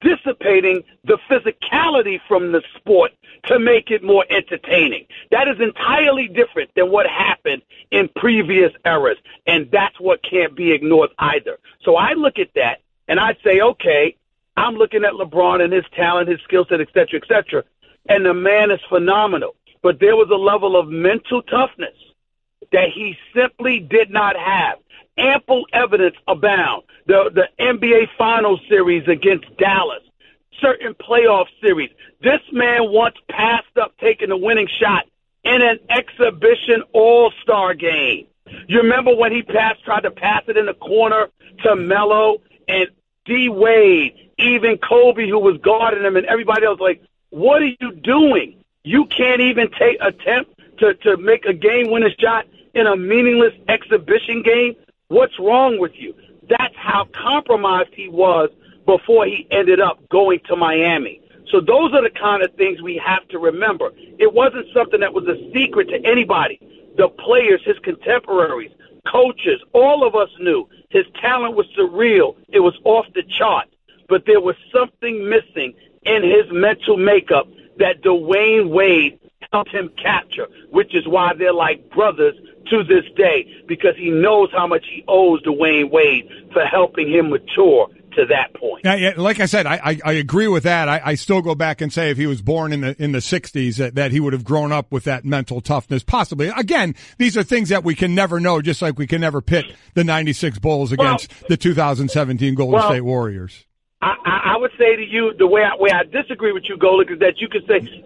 dissipating the physicality from the sport to make it more entertaining. That is entirely different than what happened in previous eras, and that's what can't be ignored either. So I look at that, and I say, okay, I'm looking at LeBron and his talent, his skill set, et cetera, and the man is phenomenal. But there was a level of mental toughness that he simply did not have. Ample evidence abound. The NBA Finals series against Dallas, certain playoff series. This man once passed up taking a winning shot in an exhibition all-star game. You remember when he tried to pass it in the corner to Melo and D. Wade, even Kobe, who was guarding him, and everybody else like, what are you doing? You can't even attempt to make a game-winning shot in a meaningless exhibition game? What's wrong with you? That's how compromised he was before he ended up going to Miami. So those are the kind of things we have to remember. It wasn't something that was a secret to anybody. The players, his contemporaries, coaches, all of us knew his talent was surreal. It was off the chart. But there was something missing in his mental makeup that Dwayne Wade helped him capture, which is why they're like brothers to this day, because he knows how much he owes Dwayne Wade for helping him mature to that point. Yeah, like I said, I agree with that. I still go back and say if he was born in the 60s that he would have grown up with that mental toughness, possibly. Again, these are things that we can never know, just like we can never pit the 96 Bulls against the 2017 Golden State Warriors. I would say to you, the way I disagree with you, Golic, is that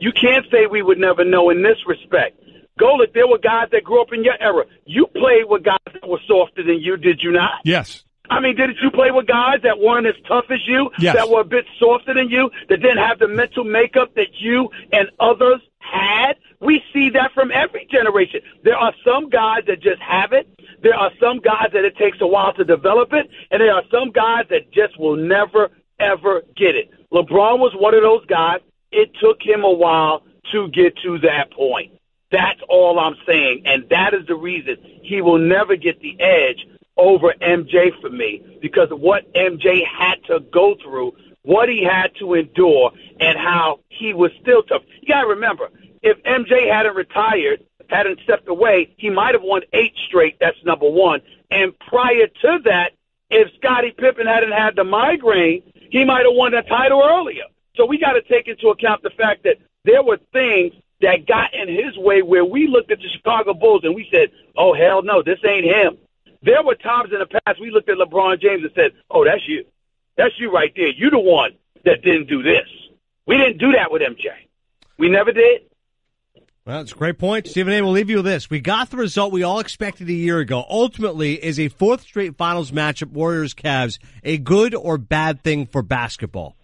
you can't say we would never know in this respect. Golic, there were guys that grew up in your era. You played with guys that were softer than you, did you not? Yes. I mean, didn't you play with guys that weren't as tough as you, yes, that were a bit softer than you, that didn't have the mental makeup that you and others had? We see that from every generation. There are some guys that just have it. There are some guys that it takes a while to develop it. And there are some guys that just will never, ever get it. LeBron was one of those guys. It took him a while to get to that point. That's all I'm saying. And that is the reason he will never get the edge over MJ for me, because of what MJ had to go through, what he had to endure, and how he was still tough. You got to remember, if MJ hadn't retired, hadn't stepped away, he might have won 8 straight. That's number one. And prior to that, if Scottie Pippen hadn't had the migraine, he might have won the title earlier. So we got to take into account the fact that there were things that got in his way where we looked at the Chicago Bulls and we said, oh, hell no, this ain't him. There were times in the past we looked at LeBron James and said, oh, that's you. That's you right there. You the one that didn't do this. We didn't do that with MJ. We never did. Well, that's a great point. Stephen A. will leave you with this. We got the result we all expected a year ago. Ultimately, is a 4th straight finals matchup, Warriors-Cavs, a good or bad thing for basketball?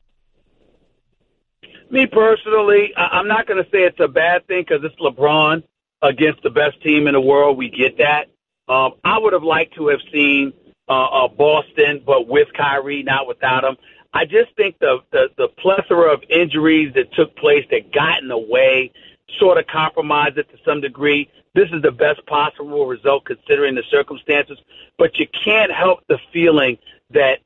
Me personally, I'm not going to say it's a bad thing because it's LeBron against the best team in the world. We get that. I would have liked to have seen Boston, but with Kyrie, not without him. I just think the plethora of injuries that took place that got in the way sort of compromised it to some degree. This is the best possible result considering the circumstances, but you can't help the feeling that,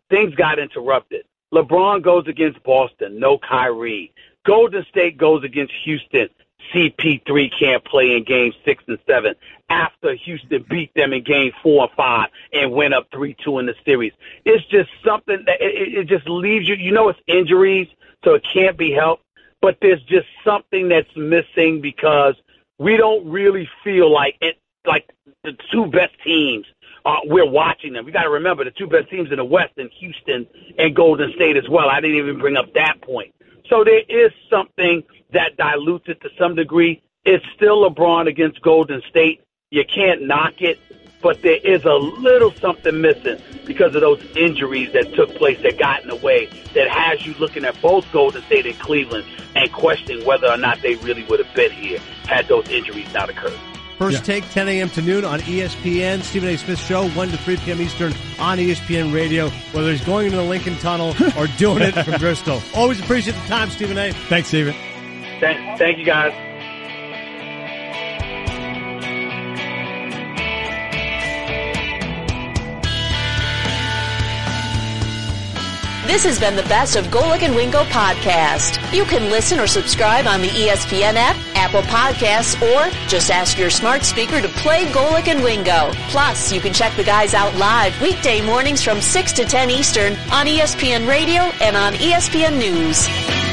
things got interrupted. LeBron goes against Boston, no Kyrie. Golden State goes against Houston. CP3 can't play in games 6 and 7 after Houston beat them in game 4 and 5 and went up 3-2 in the series. It's just something that it just leaves you, it's injuries, so it can't be helped, but there's just something that's missing because we don't really feel like it, like the 2 best teams. We're watching them. We got to remember the 2 best teams in the West in Houston and Golden State as well. I didn't even bring up that point. So there is something that dilutes it to some degree. It's still LeBron against Golden State. You can't knock it, but there is a little something missing because of those injuries that took place that got in the way that has you looking at both Golden State and Cleveland and questioning whether or not they really would have been here had those injuries not occurred. First Take, 10 a.m. to noon on ESPN. Stephen A. Smith Show, 1 to 3 p.m. Eastern on ESPN Radio, whether he's going into the Lincoln Tunnel or doing it from Bristol. Always appreciate the time, Stephen A. Thanks, Stephen. Thank you, guys. This has been the Best of Golic and Wingo podcast. You can listen or subscribe on the ESPN app, Apple Podcasts, or just ask your smart speaker to play Golic and Wingo. Plus, you can check the guys out live weekday mornings from 6 to 10 Eastern on ESPN Radio and on ESPN News.